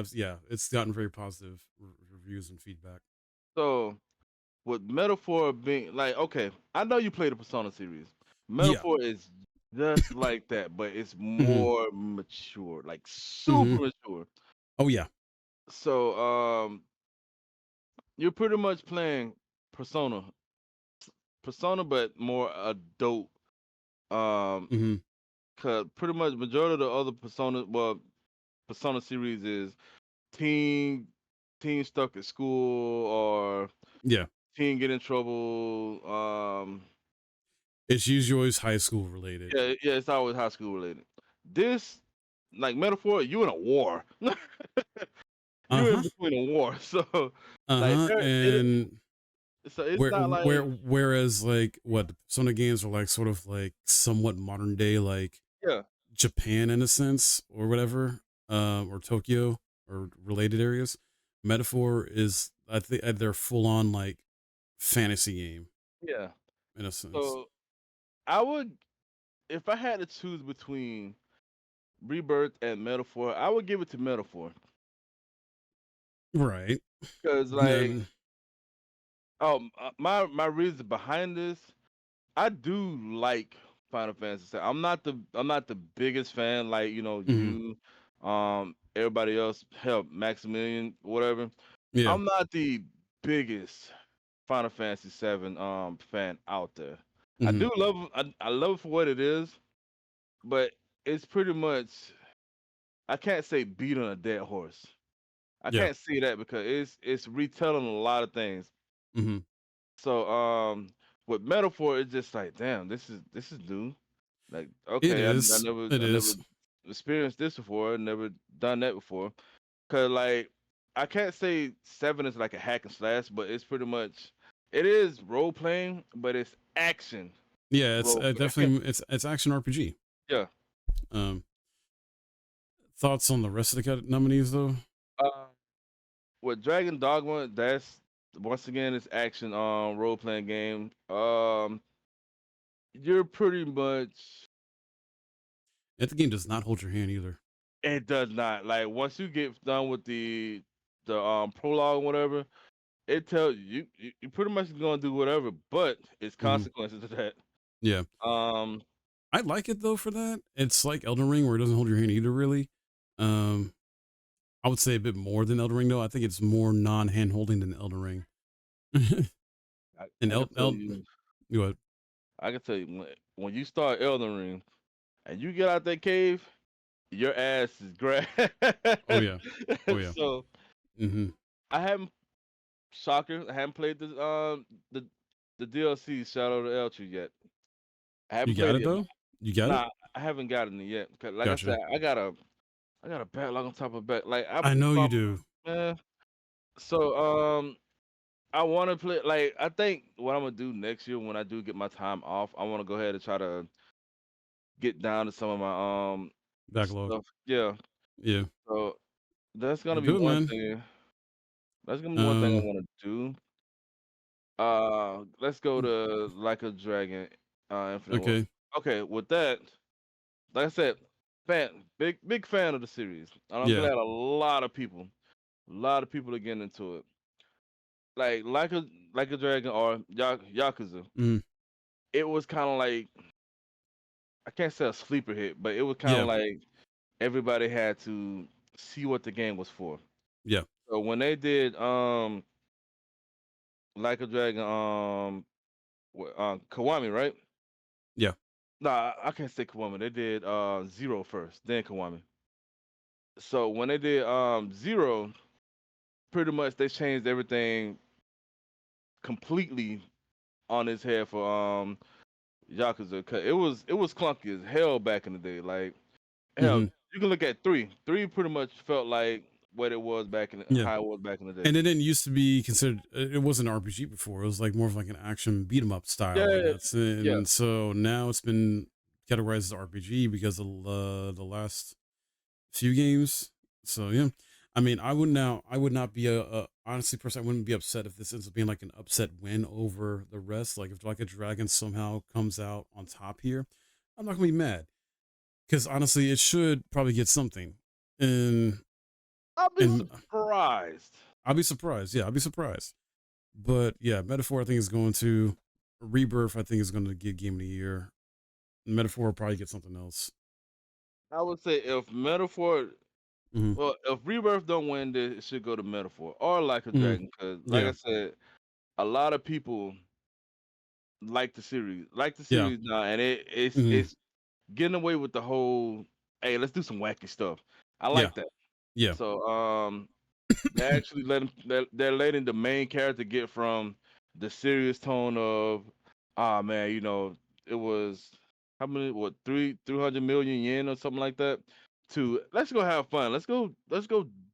it's gotten very positive reviews and feedback. So with Metaphor being like, okay, I know you played the Persona series. Yeah. Metaphor is just like that, but it's hmm more mature, like hmm super mature. Oh yeah. So you're pretty much playing Persona, but more adult. Um, hmm cause pretty much majority of the other Persona series is teen, teen stuck at school or Yeah. teen get in trouble. It's usually always high school related. Yeah, it's always high school related. This, like Metaphor, you in a war. Uh You're in huh. between a war, so Uh like huh. And it's not like whereas like what some of the games are like sort of like somewhat modern day like yeah. Japan in a sense or whatever, or Tokyo or related areas. Metaphor is I think they're full on like fantasy game Yeah. in a sense. So I would, if I had to choose between Rebirth and Metaphor, I would give it to Metaphor Right. because like Then my reason behind this, I do like Final Fantasy. I'm not the biggest fan like mhm, you, everybody else, hell Maximilian, whatever. yeah. I'm not the biggest Final Fantasy 7 fan out there. I Mhm, do love I love it for what it is, but it's pretty much I can't say beat on a dead horse. I yeah. can't see that because it's retelling a lot of things. Mhm. So with Metaphor, it's just like, damn, this is new. Like, It okay, is. It I never is. experienced this before, never done that before. Cause like I can't say 7 is like a hack and slash, but it's pretty much it is role playing, but it's action Yeah, it's role play. definitely it's action RPG. Yeah. Um, thoughts on the rest of the nominees though? Uh, with Dragon Dogma, that's once again it's action role playing game. You're pretty much The game does not hold your hand either. it does not like once you get done with the prologue or whatever, it tells you pretty much gonna do whatever, but it's Mhm. consequences to that. Yeah. Um, I like it though for that. It's like Elden Ring where it doesn't hold your hand either really. Um, I would say a bit more than Elden Ring though. I think it's more non-hand holding than Elden Ring. And I can tell you, go ahead. I can tell you when you start Elden Ring and you get out that cave, your ass is grass. Oh yeah. Oh yeah. So Mhm. I haven't shocker. I haven't played the the DLC Shadow of the Elder yet. I You haven't got played it it. though? You got it? Nah, I haven't gotten it yet. 'Cause like I Gotcha. said, I got a backlog on top of back. Like I know you do. man. So I want to play. Like I think what I'm gonna do next year when I do get my time off, I want to go ahead and try to get down to some of my Backlog. stuff. Yeah. Yeah. So that's gonna be Do it, one man. thing. That's gonna be one thing I Um, want to do. Let's go to Like a Dragon, Infinite World. okay. Okay, with that, like I said, big fan of the series, and I'm Yeah. glad a lot of people are getting into it. Like a Dragon or Yakuza. Mm, It was kind of like I can't say a sleeper hit, but it was kind of yeah. like everybody had to see what the game was for. Yeah. So when they did Like a Dragon Kiwami, right? Yeah. Nah, I can't say Kiwami. They did Zero first, then Kiwami. So when they did Zero, pretty much they changed everything completely on his head for Yakuza. 'Cause it was clunky as hell back in the day. Like hell, Hmm. you can look at three. Three pretty much felt like what it was Yeah. how it was back in the day. And it didn't used to be considered. It wasn't an RPG before. It was like more of like an action beat 'em up style, and Yeah, that's yeah. and so now it's been categorized as RPG because of the last few games. So yeah, I mean, I would not be a honestly person. I wouldn't be upset if this ends up being like an upset win over the rest. Like if like a dragon somehow comes out on top here, I'm not gonna be mad because honestly, it should probably get something. And I'll be and surprised. I'll be surprised. Yeah, I'll be surprised. But yeah, Metaphor I think is going to Rebirth. I think is going to get Game of the Year. Metaphor will probably get something else. I would say if Metaphor, Hmm. well, if Rebirth don't win this, it should go to Metaphor or Like a Hmm. Dragon. Because, like Yeah, I said, a lot of people like the yeah, series now, and hmm, it's getting away with the whole, hey, let's do some wacky stuff. I yeah, like that. yeah, So, they actually they're letting the main character get from the serious tone of, ah man, it was how many what 300 million yen or something like that to let's go have fun. Let's go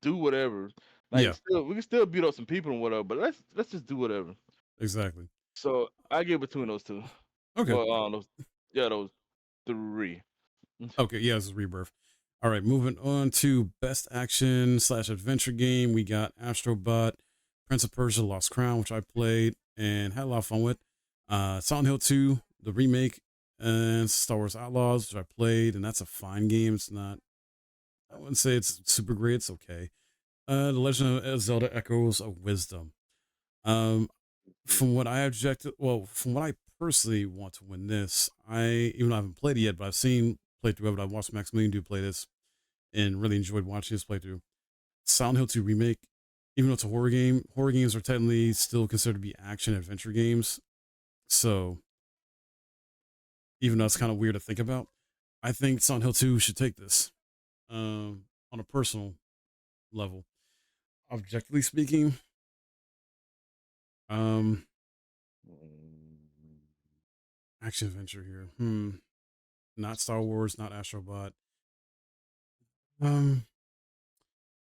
do whatever. Like yeah. still we can still beat up some people and whatever, but let's just do whatever. Exactly. So I get between those two. Okay. Well, those three. Okay. Yeah, this is Rebirth. All right. Moving on to Best Action slash Adventure Game. We got Astrobot, Prince of Persia: Lost Crown, which I played and had a lot of fun with. Silent Hill 2, the remake, and Star Wars Outlaws, which I played, and that's a fine game. It's not I wouldn't say it's super great. It's okay. The Legend of Zelda: Echoes of Wisdom. Um, from what I objected, well, from what I personally want to win this, even though I haven't played it yet, but I've seen playthrough of it. I've watched Maximilian do play this and really enjoyed watching his playthrough. Silent Hill 2 remake, even though it's a horror game, horror games are technically still considered to be action adventure games. So even though it's kind of weird to think about, I think Silent Hill 2 should take this. On a personal level, objectively speaking, um, Mm, action adventure here. Not Star Wars, not Astrobot. Um,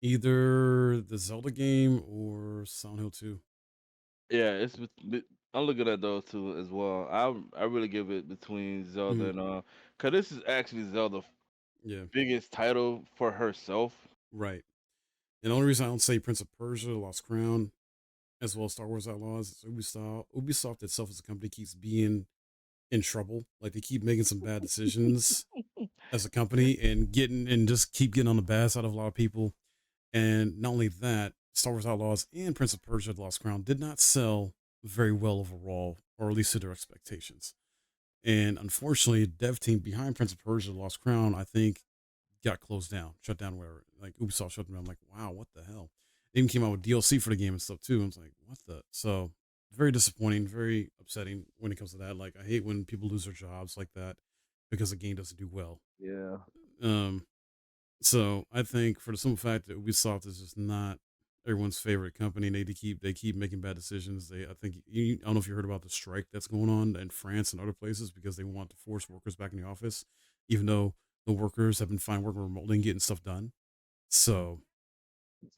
either the Zelda game or Silent Hill 2. Yeah, I'm looking at those two as well. I really give it between Zelda Mhm. and cause this is actually Zelda's Yeah, biggest title for herself. right. And the only reason I don't say Prince of Persia, Lost Crown, as well as Star Wars Outlaws, is Ubisoft. Ubisoft itself as a company keeps being in trouble. Like they keep making some bad decisions as a company and just keep getting on the bad side of a lot of people. And not only that, Star Wars Outlaws and Prince of Persia: The Lost Crown did not sell very well overall, or at least to their expectations. And unfortunately, the dev team behind Prince of Persia: The Lost Crown, I think, got closed down, shut down, whatever. Like Ubisoft shut them down. I'm like, wow, what the hell? They even came out with DLC for the game and stuff too. I was like, what the? So very disappointing, very upsetting when it comes to that. Like I hate when people lose their jobs like that because the game doesn't do well. Yeah. Um, so I think for the simple fact that Ubisoft is just not everyone's favorite company, they keep making bad decisions. I think I don't know if you heard about the strike that's going on in France and other places because they want to force workers back in the office, even though the workers have been fine working remotely and getting stuff done. So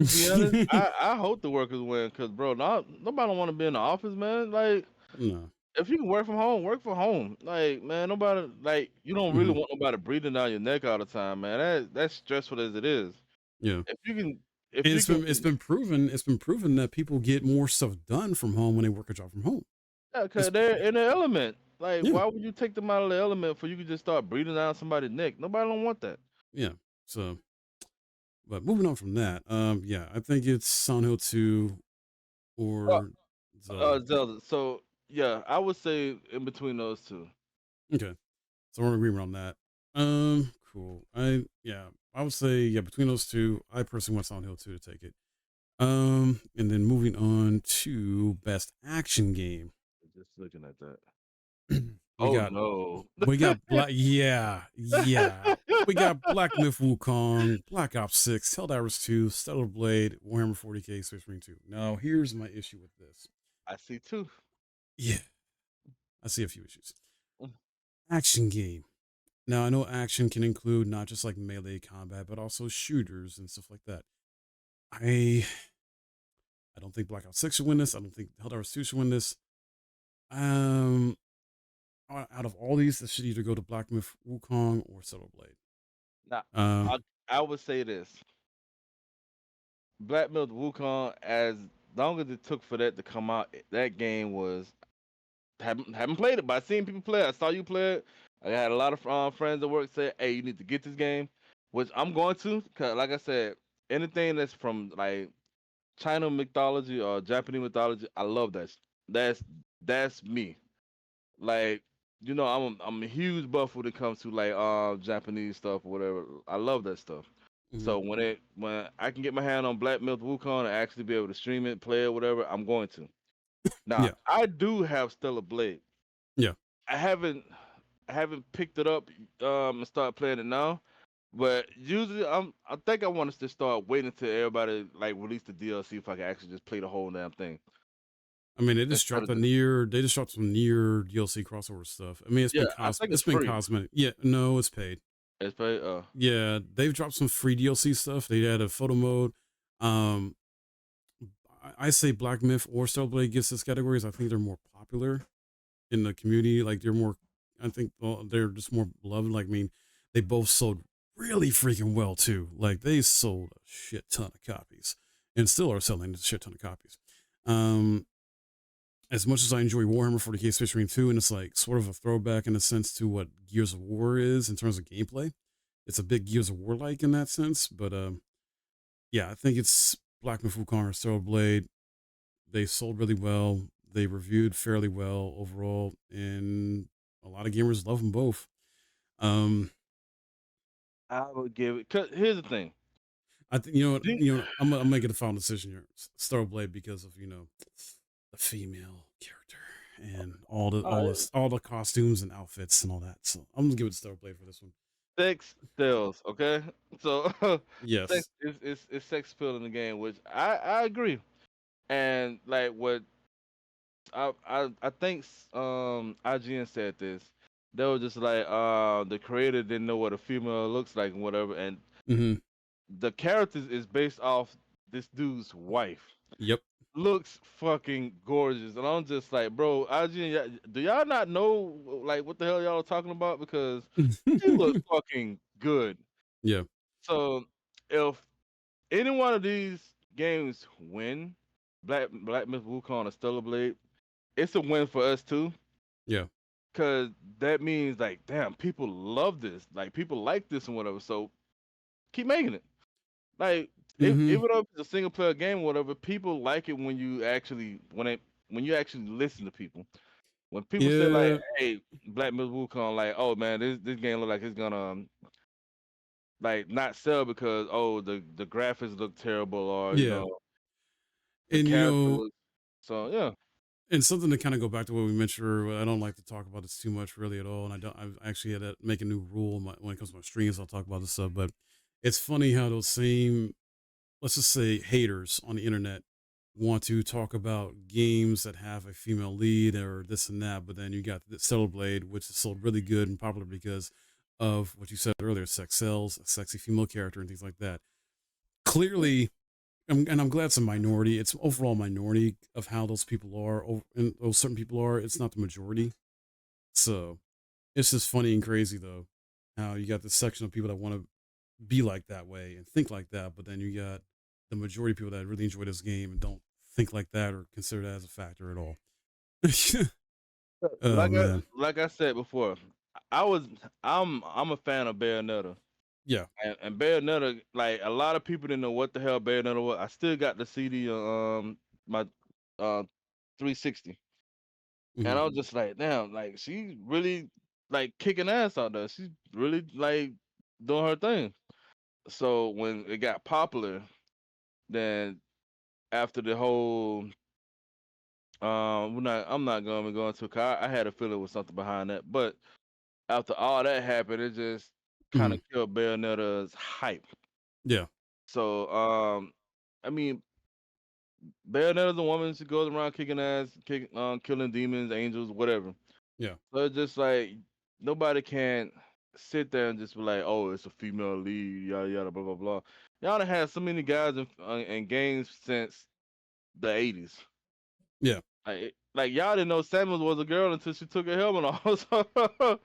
To be honest, I hope the workers win, cause bro, nobody don't want to be in the office, man. Like no, if you can work from home, work from home. Like man, nobody like you don't really hmm want nobody breathing down your neck all the time, man. That's stressful as it is. yeah. If you can, if And you can, it's been proven that people get more stuff done from home when they work a job from home. yeah, It's cause they're in the element. Like yeah, why would you take them out of the element for you could just start breathing down somebody's neck? Nobody don't want that. yeah. So but moving on from that, yeah, I think it's Silent Hill 2 or Zelda. Zelda. So yeah, I would say in between those two. Okay. So we're in agreement on that. Cool. I would say yeah, between those two, I personally want Silent Hill 2 to take it. And then moving on to best action game. Just looking at that. we Oh got no. we got Black yeah. We got Black Myth Wukong, Black Ops 6, Helldivers 2, Stellar Blade, Warhammer 40k, Space Marine 2. Now here's my issue with this. I see two. Yeah, I see a few issues. Mm. Action game. Now, I know action can include not just like melee combat, but also shooters and stuff like that. I I don't think Black Ops 6 should win this. I don't think Helldivers 2 should win this. Um, out of all these, this should either go to Black Myth Wukong or Stellar Blade. Now, Um, I would say this: Black Myth Wukong. As long as it took for that to come out, that game was haven't played it, but I seen people play it. I saw you play it. I had a lot of friends at work say, "Hey, you need to get this game," which I'm going to, cause like I said, anything that's from like China mythology or Japanese mythology, I love that. That's that's me. Like I'm a huge buff when it comes to like Japanese stuff or whatever. I love that stuff. mhm, So when I can get my hand on Black Myth Wukong and actually be able to stream it, play it, whatever, I'm going to. Now yeah, I do have Stellar Blade. yeah. I haven't picked it up and start playing it now. But usually I think I want to just start waiting until everybody like release the DLC if I can actually just play the whole damn thing. I mean, Instead of just they just dropped some near DLC crossover stuff. I mean, yeah, I think it's it's been free. cosmetic. Yeah, no, it's paid. It's paid. Yeah, they've dropped some free DLC stuff. They had a photo mode. Um, I say Black Myth or Stellarblade gets this categories. I think they're more popular in the community. Like they're more, I think they're just more beloved. Like I mean, they both sold really freaking well too. Like they sold a shit ton of copies and still are selling a shit ton of copies. Um, as much as I enjoy Warhammer 40k Space Marine 2, and it's like sort of a throwback in a sense to what Gears of War is in terms of gameplay. it's a big Gears of War like in that sense. But yeah, I think it's Black Myth Wukong or Stellar Blade. They sold really well. They reviewed fairly well overall, and a lot of gamers love them both. Um, I would give it. Cause here's the thing. I think you know what G- I'm making the final decision here. Stellar Blade because of the female character and all the costumes and outfits and all that. So I'm gonna give it to Stellar Blade for this one. Sex sells, okay? So sex Yes. is sex appeal in the game, which I agree. And like what I think IGN said this. They were just like the creator didn't know what a female looks like and whatever, and Mm-hmm. the character is based off this dude's wife. Yep. Looks fucking gorgeous, and I'm just like, bro, IGN, do y'all not know like what the hell y'all are talking about? Because she looks fucking good. Yeah. So if any one of these games win, Black Myth Wukong or Stellar Blade, it's a win for us too. Yeah. Cause that means like, damn, people love this. Like people like this and whatever. So keep making it. Like Mm-hmm. even though it's a single player game or whatever, people like it when you actually when you actually listen to people. When people say like, Yeah. hey, Black Myth Wukong, like, oh man, this game look like it's gonna like not sell because oh the graphics look terrible or Yeah. the And character looks so yeah. and something to kind of go back to what we mentioned, I don't like to talk about this too much really at all. And I've actually had to make a new rule when it comes to my streams. I'll talk about this stuff, but it's funny how those same, let's just say, haters on the internet want to talk about games that have a female lead or this and that. But then you got the Stellar Blade, which is sold really good and popular because of what you said earlier, sex sells, a sexy female character and things like that. Clearly, and I'm glad it's a minority. It's overall minority of how those people are, and those certain people are. It's not the majority. So it's just funny and crazy though, how you got this section of people that want to be like that way and think like that, but then you got the majority of people that really enjoy this game and don't think like that or consider that as a factor at all. Oh Like I man, like I said before, I was I'm a fan of Bayonetta. yeah, And Bayonetta, like a lot of people didn't know what the hell Bayonetta was. I still got the CD on my 360, and hmm I was just like, damn, like she's really like kicking ass out there. She's really like doing her thing. So when it got popular, then after the whole I'm not gonna go into, cause I had a feeling it was something behind that, but after all that happened, it just kind hmm of killed Bayonetta's hype. yeah, So I mean, Bayonetta's a woman. She goes around kicking ass, killing demons, angels, whatever. yeah, So it's just like nobody can sit there and just be like, "Oh, it's a female lead," yada yada, blah blah blah. Y'all done had so many guys in games since the '80s. yeah, Like y'all didn't know Samus was a girl until she took her helmet off.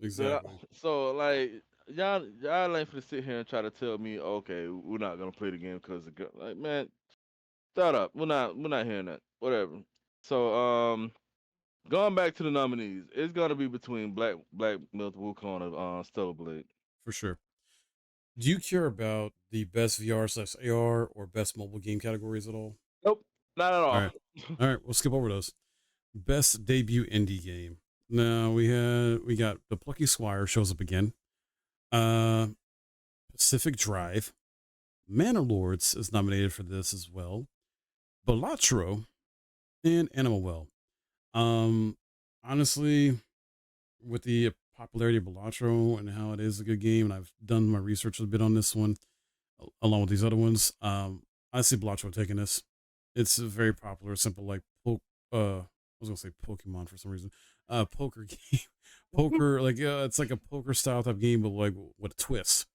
So, exactly. so like y'all ain't finna sit here and try to tell me, okay, we're not gonna play the game because the girl. Like man, shut up. We're not hearing that. Whatever. So going back to the nominees, it's gonna be between Black Myth Wukong and Stellar Blade. For sure. Do you care about the best VR/AR or best mobile game categories at all? Nope, not at All all. right, all right, we'll skip over those. Best debut indie game. Now we got the Plucky Squire shows up again. Uh, Pacific Drive. Manor Lords is nominated for this as well. Balatro and Animal Well. Um, Honestly, with the popularity of Balatro and how it is a good game, and I've done my research a bit on this one, along with these other ones. I see Balatro taking this. It's a very popular, simple like I was gonna say Pokemon for some reason. Poker game, poker like it's like a poker style type game, but like with a twist.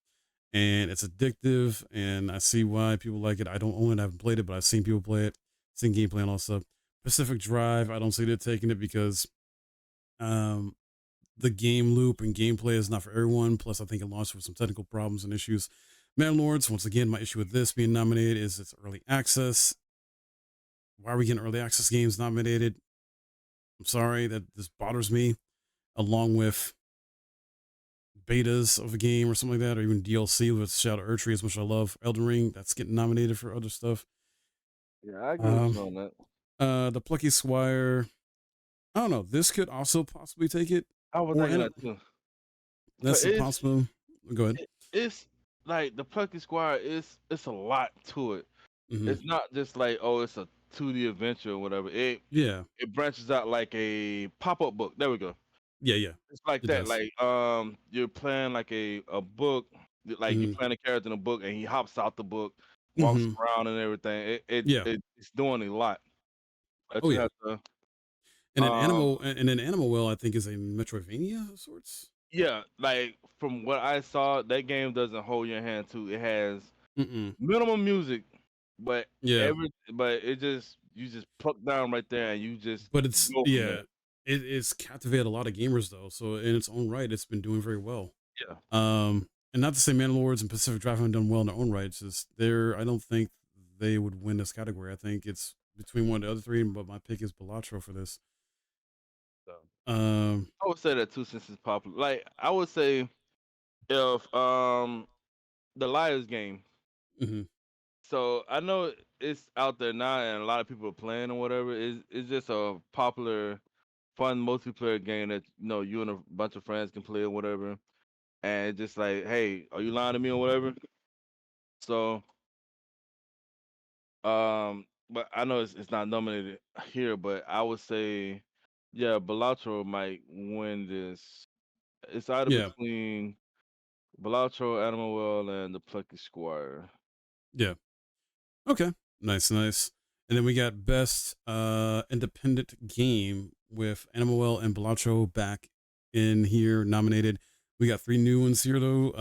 And it's addictive, and I see why people like it. I don't own it, I haven't played it, but I've seen people play it, seen gameplay and all that stuff. Pacific Drive, I don't see it taking it because um the game loop and gameplay is not for everyone. Plus, I think it launched with some technical problems and issues. Man Lords, once again, my issue with this being nominated is it's early access. Why are we getting early access games nominated? I'm sorry that this bothers me, along with betas of a game or something like that, or even DLC with Shadow Erdtree, as much as I love Elden Ring, that's getting nominated for other stuff. Yeah, I agree with Um, you on that. the Plucky Squire, I don't know. This could also possibly take it, I was or thinking and that too. Cause that's a possible. Go ahead. it's like the Plucky Squire it's a lot to it. Hmm. It's not just like, oh, it's a 2D adventure or whatever. Yeah, It branches out like a pop-up book. There we go. yeah, yeah. It's like It that. does. Like you're playing like a book, like you're Hmm. playing a character in a book and he hops out the book, walks Hmm. around and everything. Yeah. It's doing a lot. But Oh you yeah. have to um And an Animal Well, I think, is a Metroidvania of sorts. yeah, like from what I saw, that game doesn't hold your hand too. It has Mm-mm. minimum music, but Yeah, it just you just pluck down right there and you just but it's go from yeah, there. it's captivated a lot of gamers though. So in its own right, it's been doing very well. Yeah. And not to say Mandalorians and Pacific Drive haven't done well in their own rights. Is there? I don't think they would win this category. I think it's between one of the other three, but my pick is Balatro for this. So Um, I would say that too since it's popular. Like I would say if the Liars game. mhm. So I know it's out there now and a lot of people are playing or whatever. It's just a popular, fun multiplayer game that you and a bunch of friends can play or whatever. And it's just like, hey, are you lying to me or whatever? So but I know it's not nominated here, but I would say, yeah, Balatro might win this. It's either Yeah, between Balatro, Animal Well, and the Plucky Squire. yeah. Okay, nice, nice. And then we got best independent game with Animal Well and Balatro back in here nominated. We got three new ones here though.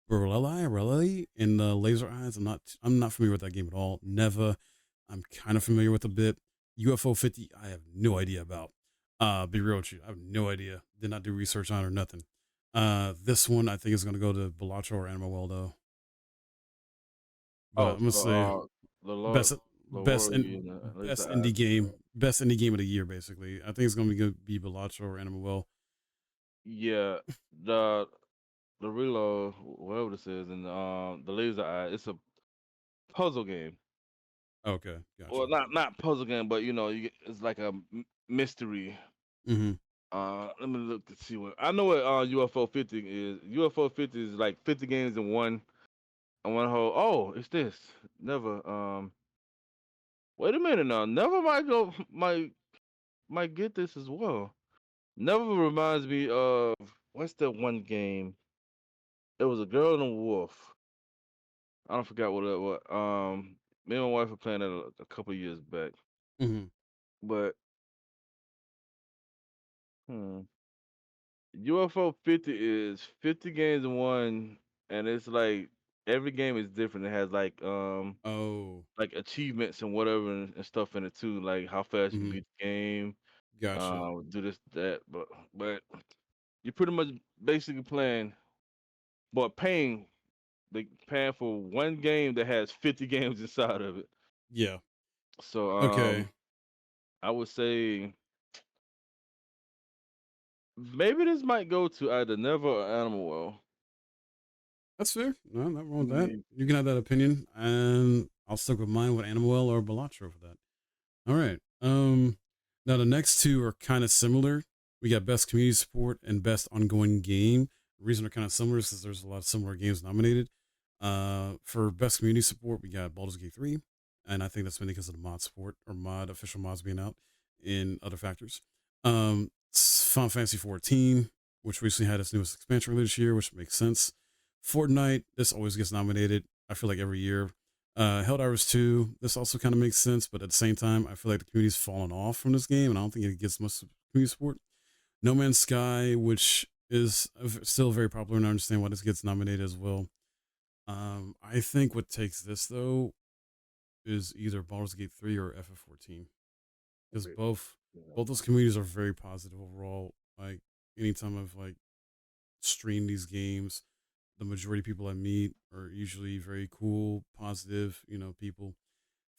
Lorelei, and the Laser Eyes. I'm not familiar with that game at all. Neva, I'm kind of familiar with a bit. UFO 50, I have no idea about. Be real with you, I have no idea. Did not do research on or nothing. This one I think is gonna go to Balatro or Animal Well though. But Oh, I'm gonna so say the Lord, best the best Lord, and and at least best the indie game, best indie game of the year. Basically, I think it's gonna be Balatro or Animal Well. yeah, the the reload, whatever this is, and the laser eye. It's a puzzle game. Okay, gotcha. Well, not puzzle game, but it's like a mystery. Hmm. Let me look to see what I know. What UFO 50 is. UFO 50 is like 50 games in one whole. Oh, it's this. Never. Wait a minute now. Never might go. Might get this as well. Never reminds me of what's that one game? It was a girl and a wolf. I don't forget what it was. Me and my wife were playing it a couple years back. Hmm. But hmm, UFO 50 is 50 games in one, and it's like every game is different. It has Oh, like achievements and whatever and stuff in it too, like how fast you can hmm, beat the game, gotcha. do this that. But you're pretty much basically playing, but paying for one game that has 50 games inside of it. Yeah. So Okay, I would say maybe this might go to either Never or Animal Well. that's fair. No, not wrong with that. Mm, You can have that opinion, and I'll stick with mine with Animal Well or Balatro for that. All right. Now the next two are kind of similar. We got best community support and best ongoing game. The reason they're kind of similar is because there's a lot of similar games nominated. For best community support, we got Baldur's Gate 3, and I think that's mainly because of the mod support or official mods being out in other factors. Final Fantasy 14, which recently had its newest expansion earlier this year, which makes sense. Fortnite, this always gets nominated. I feel like every year. Helldivers 2, this also kind of makes sense, but at the same time, I feel like the community's fallen off from this game, and I don't think it gets much community support. No Man's Sky, which is still very popular, and I understand why this gets nominated as well. I think what takes this though is either Baldur's Gate 3 or FF14, because wait, yeah. both those communities are very positive overall. Like anytime I've streamed these games, the majority of people I meet are usually very cool, positive, people.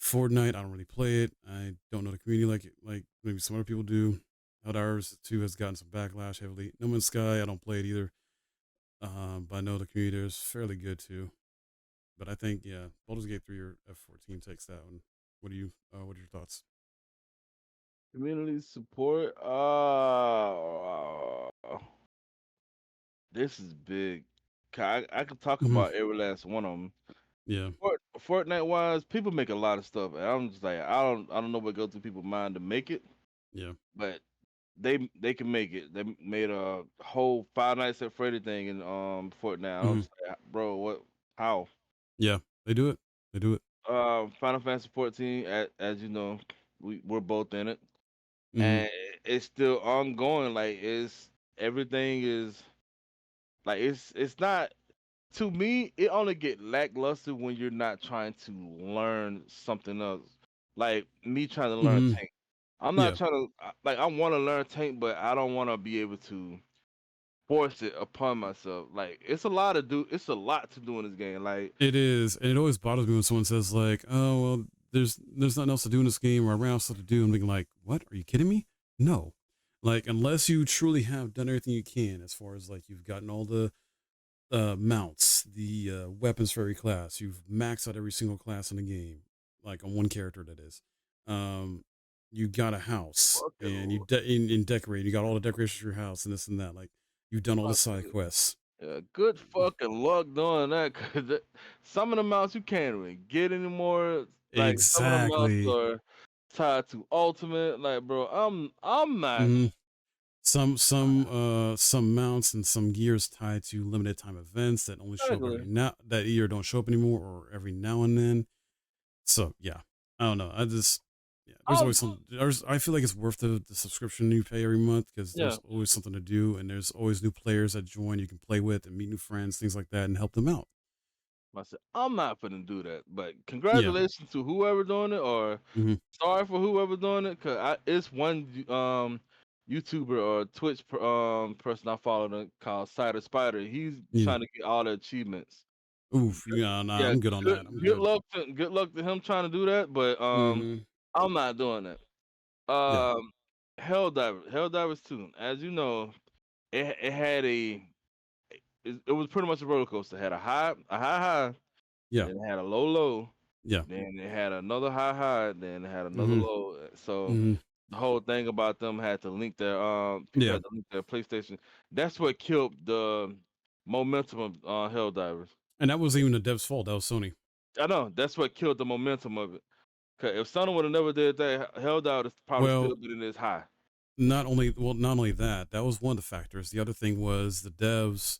Fortnite, I don't really play it. I don't know the community like maybe some other people do. Helldivers 2 has gotten some backlash heavily. No Man's Sky, I don't play it either. But I know the community there is fairly good too. But I think yeah, Baldur's Gate 3 or F14 takes that one. What are your thoughts? Community support. This is big. I could talk Hmm. about every last one of them. Yeah, Fortnite wise, people make a lot of stuff, and I'm just like, I don't know what goes through people's mind to make it, yeah. but they can make it. They made a whole Five Nights at Freddy thing in Fortnite. I'm Hmm. just like, bro, what? How? Yeah, they do it. They do it. Final Fantasy 14, as you know, we're both in it, Hmm. and it's still ongoing. Like everything is like it's not to me. It only get lackluster when you're not trying to learn something else. Like me trying to learn Hmm. tank. I'm not Yeah, trying to like I want to learn tank, but I don't want to be able to force it upon myself. Like it's a lot to do. It's a lot to do in this game. Like it is, and it always bothers me when someone says like, "Oh well, there's nothing else to do in this game, or I ran out of stuff to do." I'm thinking like, "What? Are you kidding me? No." Like unless you truly have done everything you can, as far as like you've gotten all the mounts, the weapons for every class. You've maxed out every single class in the game, like on one character that is. Um, you got a house and fucking in decorate. You got all the decorations for your house and this and that. Like you've done all the side quests. yeah, good fucking luck doing that, cause some of the mounts you can't really get anymore. Like some of the mounts Exactly. are tied to ultimate. Like, bro, I'm not Hmm. Some mounts and some gears tied to limited time events that only show up exactly. every now that either don't show up anymore or every now and then. So yeah, I don't know. I just yeah, there's I'm always some. I feel like it's worth the subscription you pay every month because yeah. there's always something to do and there's always new players that join you can play with and meet new friends, things like that, and help them out. I said I'm not gonna do that. But Yeah. congratulations to whoever doing it, or Hmm. sorry for whoever doing it, cause it's one YouTuber or Twitch person I follow called Cider Spider. He's Yeah. trying to get all the achievements. Oof. Yeah. Nah. Yeah, I'm good on good that. I'm good good. luck to him trying to do that, but Hmm. I'm not doing that. Yeah. Helldivers 2. As you know, it had it was pretty much a roller coaster. It had a high, Yeah. then it had a low, Yeah. then it had another high, then it had another Hmm. low. So Hmm. the whole thing about them had to link their people Yeah. had to link their PlayStation. That's what killed the momentum of Helldivers. And that wasn't even the dev's fault. That was Sony. I know that's what killed the momentum of it. 'Cause if Sony would have never did that, Helldivers is probably Well, still been in this high. not only that. That was one of the factors. The other thing was the devs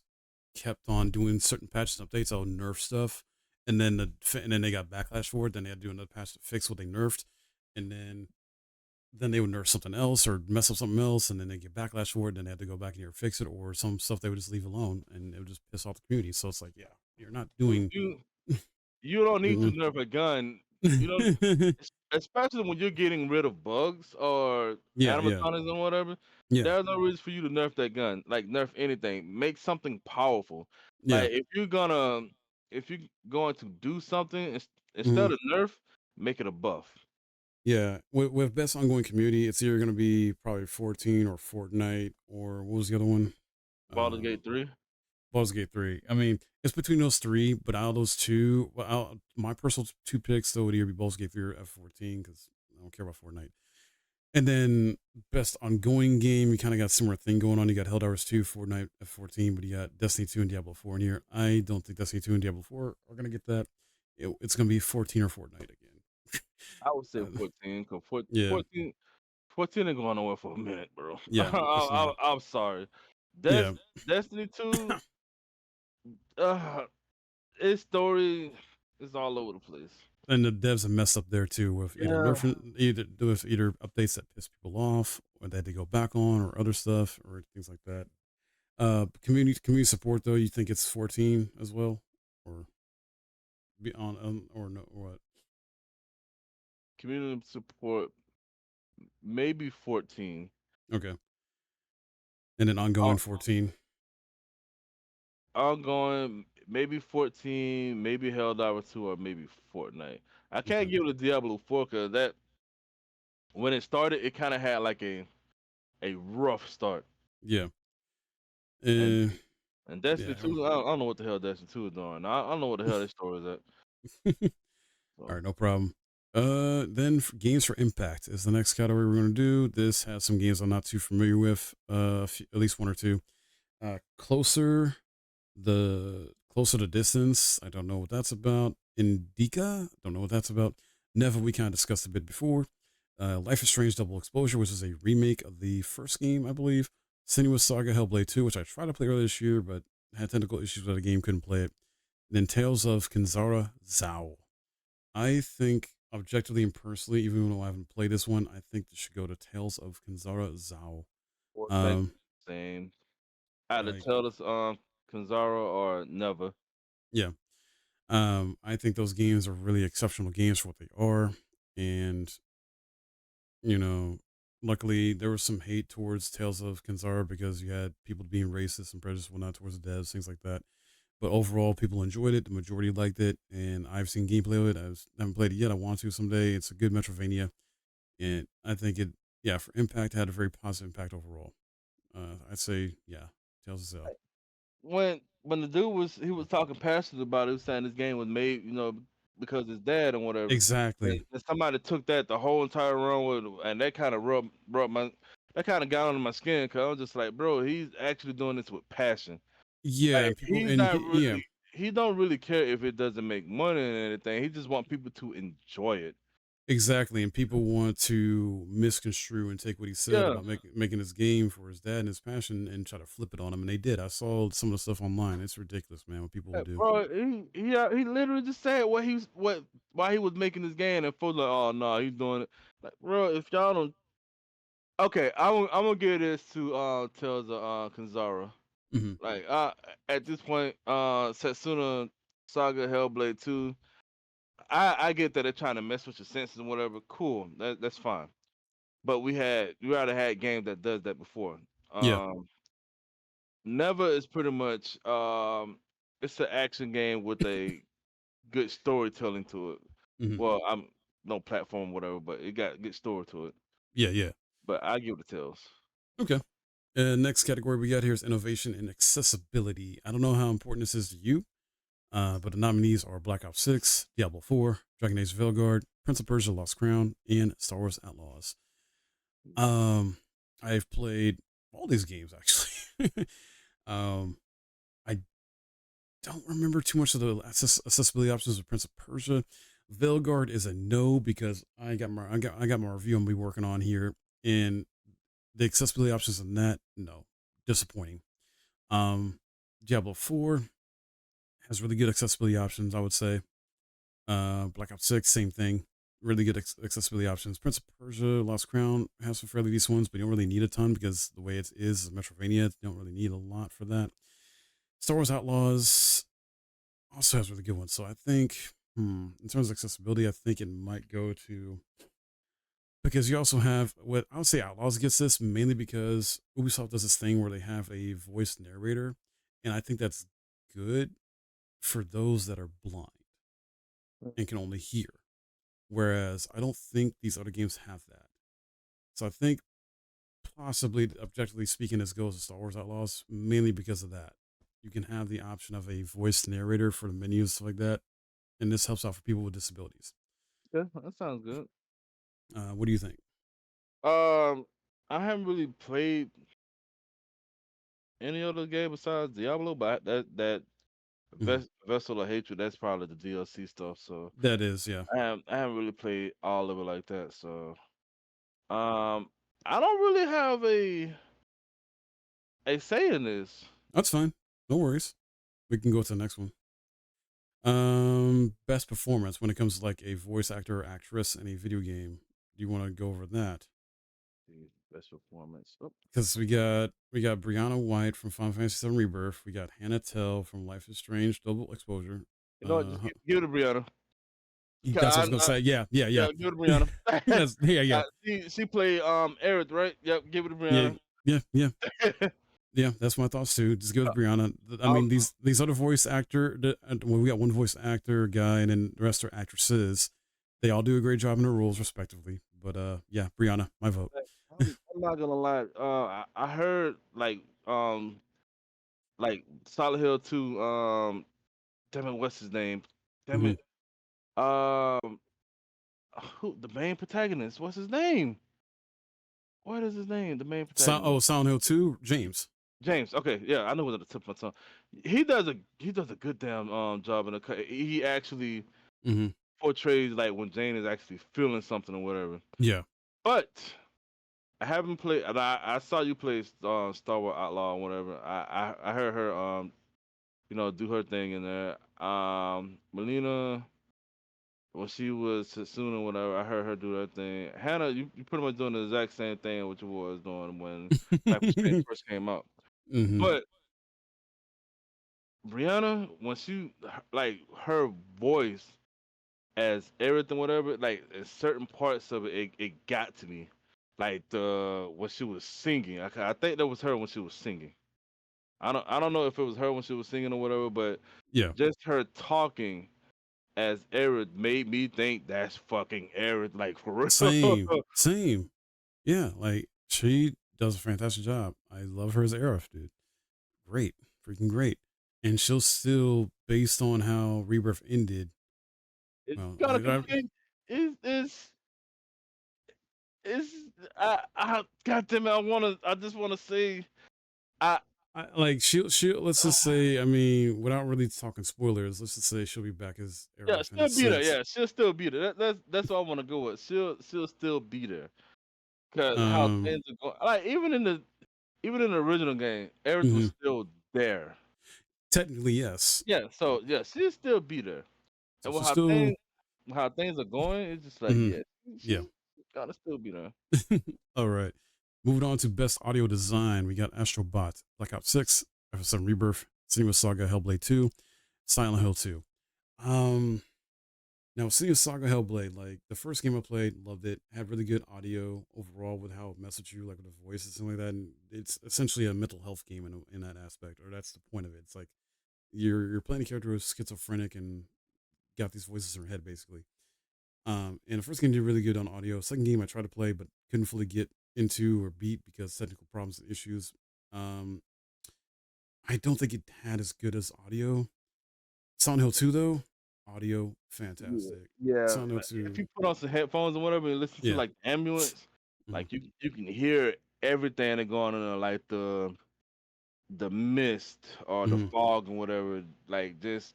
kept on doing certain patches and updates on nerf stuff, and then they got backlash for it. Then they had to do another patch to fix what they nerfed, and then they would nerf something else or mess up something else, and then they get backlash for it. Then they had to go back and either fix it or some stuff they would just leave alone, and it would just piss off the community. So it's like, yeah, you're not You doing. you you don't need to Mm-mm. nerf a gun. You don't, especially when you're getting rid of bugs or Yeah, yeah, animatronics and whatever. yeah, There's no reason for you to nerf that gun. Like nerf anything. Make something powerful. yeah. Like if you're going to do something Hmm. instead of nerf, make it a buff. Yeah, with best ongoing community, it's either going to be probably 14 or Fortnite or what was the other one? Baldur's Uh, Gate 3. Baldur's Gate 3. I mean, it's between those three, but out of those two, my personal two picks though would either be Baldur's Gate 3 or F14 because I don't care about Fortnite. And then best ongoing game, you kind of got a similar thing going on. You got Helldivers 2, Fortnite, F14, but you got Destiny 2 and Diablo 4 in here. I don't think Destiny 2 and Diablo 4 are going to get that. It's going to be 14 or Fortnite again. I would say uh, 14 because yeah, 14 ain't going nowhere for a minute, bro. yeah, it's not. I'm sorry. Yeah, Destiny 2, uh, its story is all over the place. and the devs have messed up there too with Yeah. either updates that piss people off or that they go back on or other stuff or things like that. Community support though, you think it's 14 as well, or be on or no or what? Community support, maybe 14. Okay, and then Uh, ongoing 14. Ongoing, maybe 14, maybe Helldivers 2, or maybe Fortnite. I can't Okay, give it a Diablo 4 because that when it started, it kind of had like a rough start. yeah, And uh, And Destiny Yeah. 2, I don't know what the hell Destiny 2 is doing. I don't know what the hell this story is at. All So right, no problem. Then games for impact is the next category we're going to do. This has some games I'm not too familiar with. At least one or two. Closer to distance. I don't know what that's about. Indica. Don't know what that's about. Never. We kind of discussed a bit before. Life is Strange Double Exposure, which is a remake of the first game, I believe. Sinuous Saga Hellblade 2, which I tried to play earlier this year, but had technical issues with the game, couldn't play it. And then Tales of Kinzara Zao. I think objectively and personally, even though I haven't played this one, I think this should go to Tales of Kinzara Zao. what's that Um, saying? Either like tell us Kanzara or never. yeah, I think those games are really exceptional games for what they are, and you know, luckily there was some hate towards Tales of Kinzara because you had people being racist and prejudiced, whatnot towards the devs, things like that. But overall, people enjoyed it. The majority liked it, and I've seen gameplay of it. Haven't played it yet. I want to someday. It's a good Metrovania, and I think it, yeah, for impact, had a very positive impact overall. I'd say, yeah, Tales of Cell. When the dude was talking passionate about it, he was saying this game was made, because his dad and whatever. Exactly. And somebody took that the whole entire run with, and that kind of rubbed my that kind of got under my skin because I was just like, bro, he's actually doing this with passion. Yeah, Like and people, he's and not yeah, really, he don't really care if it doesn't make money or anything. He just want people to enjoy it. exactly. And people want to misconstrue and take what he said Yeah, about making this game for his dad and his passion and try to flip it on him, and they did. I saw some of the stuff online. It's ridiculous, man, what people will do. bro, he literally just said what why he was making this game, and folks like, oh no, he's doing it. Like, bro, if y'all don't, okay, I'm gonna give this to Tales of Kanzara. Hmm. Like, at this point, Setsuna Saga Hellblade 2, I get that they're trying to mess with your senses and whatever. Cool, that's fine. But we already had games that does that before. Yeah. Um, Never is pretty much it's an action game with a good storytelling to it. Hmm. Well, I'm no platform, whatever, but it got good story to it. Yeah. Yeah. But I give it to Tails. Okay. Next category we got here is innovation and accessibility. I don't know how important this is to you, but the nominees are Black Ops 6, Diablo 4, Dragon Age Veilguard, Prince of Persia: Lost Crown, and Star Wars Outlaws. Um, I've played all these games actually. um, I don't remember too much of the accessibility options of Prince of Persia. Veilguard is a no because I got my review I'm be working on here, and the accessibility options in that, no, disappointing. Um, Diablo 4 has really good accessibility options, I would say. Black Ops 6, same thing. Really good accessibility options. Prince of Persia, Lost Crown has some fairly decent ones, but you don't really need a ton because the way it is Metrovania, you don't really need a lot for that. Star Wars Outlaws also has really good ones. So I think, in terms of accessibility, I think it might go to, because you also have what I would say Outlaws gets this mainly because Ubisoft does this thing where they have a voice narrator, and I think that's good for those that are blind and can only hear. Whereas I don't think these other games have that. So I think possibly, objectively speaking, this goes to Star Wars Outlaws mainly because of that. You can have the option of a voice narrator for the menus, stuff like that, and this helps out for people with disabilities. Yeah, that sounds good. What do you think? Um, I haven't really played any other game besides Diablo, but that Mhm. Vessel of Hatred, that's probably the DLC stuff. So That is, yeah, I haven't really played all of it like that. So I don't really have a say in this. that's fine. No worries. We can go to the next one. Best performance when it comes to like a voice actor or actress in a video game. Do you want to go over that? The best performance. Oh, Because we got Brianna White from Final Fantasy VII Rebirth. We got Hannah Tell from Life is Strange Double Exposure. you know what? Just give it to Brianna. That's what I was gonna say. Yeah, yeah, yeah. Yeah, give it to Brianna. That's yeah, yeah, She played Aerith, right? Yep, give it to yeah, Brianna. yeah, yeah, yeah. That's my thoughts too. Just go with Brianna. I Um, mean, these other voice actor. Well, we got one voice actor guy, and then the rest are actresses. They all do a great job in their roles, respectively. But yeah, Brianna, my vote. I'm not gonna lie. I heard like Silent Hill 2. Damn it, what's his name? Damn Hmm. it. Um, who the main protagonist? What's his name? What is his name? The main protagonist. Silent Hill 2, James. James. Okay, yeah, I know it was at the tip of my tongue. He does a good damn job in the he actually Hmm. portrays like when Jane is actually feeling something or whatever. Yeah. But I haven't played. And I saw you play Star Wars Outlaw or whatever. I heard her do her thing in there. Melina, when she was Sassoon or whatever, I heard her do her thing. Hannah, you pretty much doing the exact same thing what you was doing when Life is Strange first came out. Hmm. But Brianna, when she like her voice as everything, whatever, like in certain parts of it, it got to me. Like the when she was singing, I think that was her when she was singing. I don't know if it was her when she was singing or whatever, but Yeah. just her talking as Aerith made me think that's fucking Aerith, like for real. Same. Same. Yeah. Like she does a fantastic job. I love her as Aerith, dude. Great. Freaking great. And she'll still, based on how Rebirth ended. It's Well, kind of confusing. Is is I God damn it! I just wanna say I like she'll let's just say, I mean, without really talking spoilers, let's just say she'll be back as yeah, Aerith in a she'll be there. sense. Yeah, she'll still be there. That's what I want to go with. She'll still be there because how Um, things are going. Like even in the original game, Aerith was mhm. still there. Technically, yes. Yeah, so yeah, she'll still be there. So And with she'll still, how things are going, it's just like mhm, yeah, yeah. she gotta still be there. All right. Moving on to best audio design, we got Astro Bot, Black Ops 6, FF7 Rebirth, Cinema Saga, Hellblade 2, Silent Hill 2. Um, Now, Cinema Saga Hellblade, like the first game I played, loved it. Had really good audio overall with how it messaged you, like with the voices and like that. And it's essentially a mental health game in that aspect, or that's the point of it. It's like you're playing a character who's schizophrenic and got these voices in her head, basically. And the first game did really good on audio. Second game I tried to play but couldn't fully get into or beat because technical problems and issues. Um, I don't think it had as good as audio. Silent Hill 2 though, audio Yeah, fantastic. yeah. Silent Hill Like, if 2, you put on some headphones or whatever and listen to yeah. like ambulance, Mhm. like you can hear everything that going on, like the mist or the Mhm. fog and whatever, like just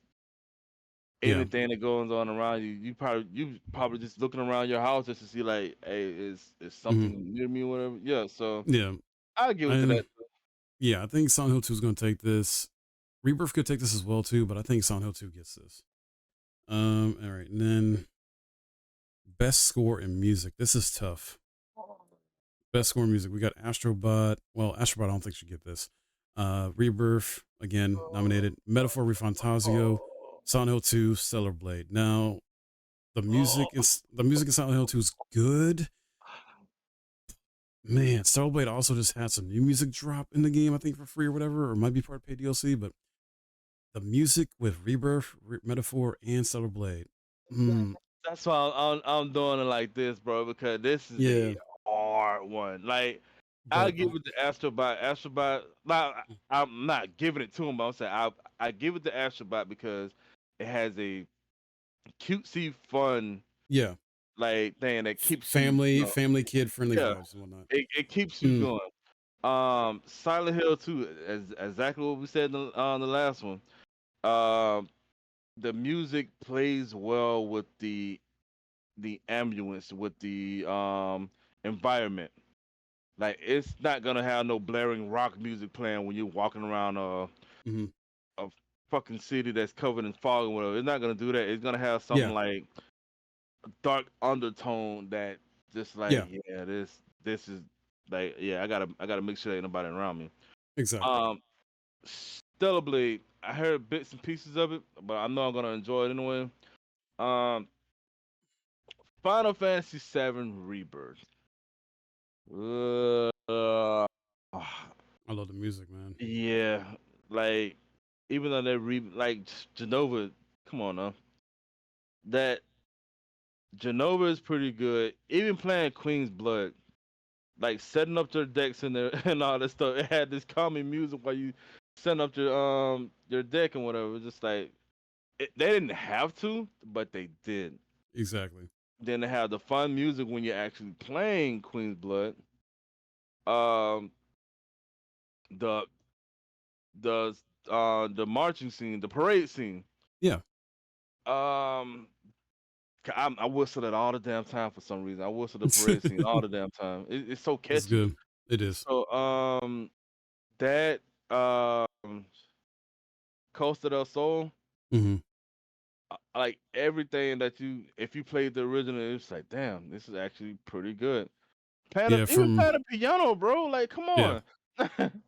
Yeah. anything that goes on around you. You probably just looking around your house just to see like, hey, is Mhm. something near me or whatever. Yeah, so Yeah. I'll give it to And that. yeah, I think Silent Hill 2 is going to take this. Rebirth could take this as well too, but I think Silent Hill 2 gets this. All right, and then best score in music. This is tough. Best score in music. We got Astrobot. Well, Astrobot I don't think should get this. Rebirth again nominated. Metaphor Refantasio, Silent Hill 2, Stellar Blade. Now the music in Silent Hill 2 is good. Man, Stellar Blade also just had some new music drop in the game, I think for free or whatever, or might be part of paid DLC, but the music with Rebirth, Metaphor, and Stellar Blade. That- Mm, That's why I'm doing it like this, bro, because this is yeah, a hard one. Like I'll but give it to Astrobot. Astrobot. Now I'm not giving it to him, but I'm saying I give it to Astrobot because it has a cutesy, fun yeah, like thing that keeps you. family, kid friendly Yeah, vibes and whatnot. it keeps you Mm, going. Silent Hill 2, as exactly what we said on the last one. Um, the music plays well with the ambience, with the environment. Like it's not gonna have no blaring rock music playing when you're walking around mm, a fucking city that's covered in fog or whatever. It's not gonna do that. It's gonna have something yeah, like dark undertone that just like yeah, yeah, this is like yeah, I gotta make sure there ain't nobody around me. exactly. Um, Stellar Blade. I heard bits and pieces of it, but I know I'm gonna enjoy it anyway. Um, Final Fantasy VII Rebirth. Uh, I love the music, man. yeah, like even though they like Genova, come on now, that Genova is pretty good. Even playing Queen's Blood, like setting up their decks and their and all that stuff. It had this calming music while you setting up your deck and whatever. It's just like they didn't have to, but they did. Exactly. Then they have the fun music when you're actually playing Queen's Blood. Um, the the the marching scene, the parade scene. Yeah, Um, I whistle it all the damn time for some reason. I whistle the parade scene all the damn time. It's so it's catchy. good. It is. So that Costa del Sol, Hmm. like everything that if you played the original, it's like damn, this is actually pretty good. Yeah, Even from playing the piano, bro. Like, come yeah, on.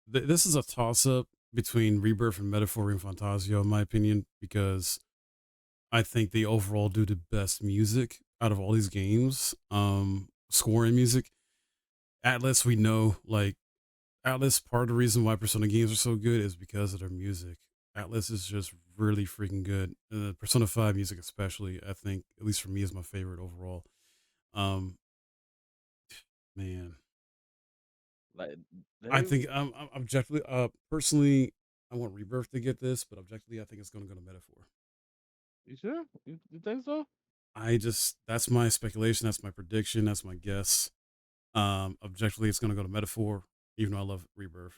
this is a toss up between Rebirth and Metaphor and Fantasio, in my opinion, because I think they overall do the best music out of all these games. Scoring music. Atlas, we know, like Atlas, part of the reason why Persona games are so good is because of their music. Atlas is just really freaking good. Persona 5 music, especially, I think, at least for me, is my favorite overall. Um, man, Like I they, think I'm objectively, personally, I want Rebirth to get this, but objectively, I think it's going to go to Metaphor. you sure? You think so? That's my speculation, that's my prediction, that's my guess. Objectively, it's going to go to Metaphor, even though I love Rebirth.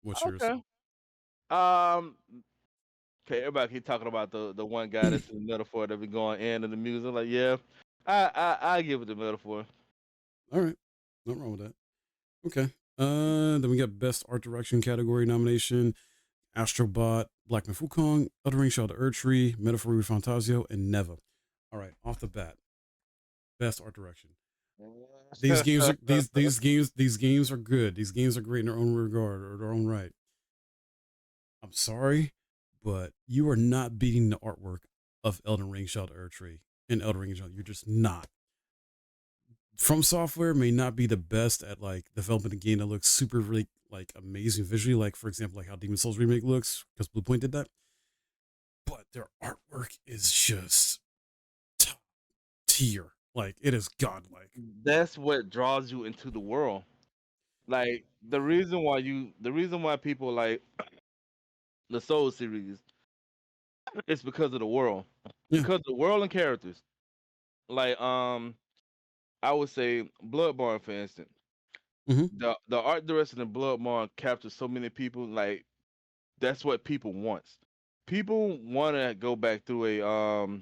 What's yours? Okay. Um. Okay. Everybody keep talking about the one guy that's in the metaphor that be going in the music. Like, yeah, I give it the metaphor. All right, nothing wrong with that. Okay. Then we got Best Art Direction category nomination: Astrobot, Black Myth Wukong, Elden Ring Shadow of Erdtree, Metaphor Fantasio, and Neva. All right, off the bat, Best Art Direction. These games are these games are good. These games are great in their own regard or their own right. I'm sorry, but you are not beating the artwork of Elden Ring Shadow of Erdtree and Elden Ring Shadow. You're just not. From Software may not be the best at like developing a game that looks super really like amazing visually, like for example, like how Demon Souls remake looks, because Bluepoint did that. But their artwork is just top tier. Like it is godlike. That's what draws you into the world. Like the reason why people like the Soul series is because of the world, Yeah. because of the world and characters. Like I would say Bloodborne, for instance. Mm-hmm. The art direction in Bloodborne captures so many people. Like that's what people want. People want to go back through a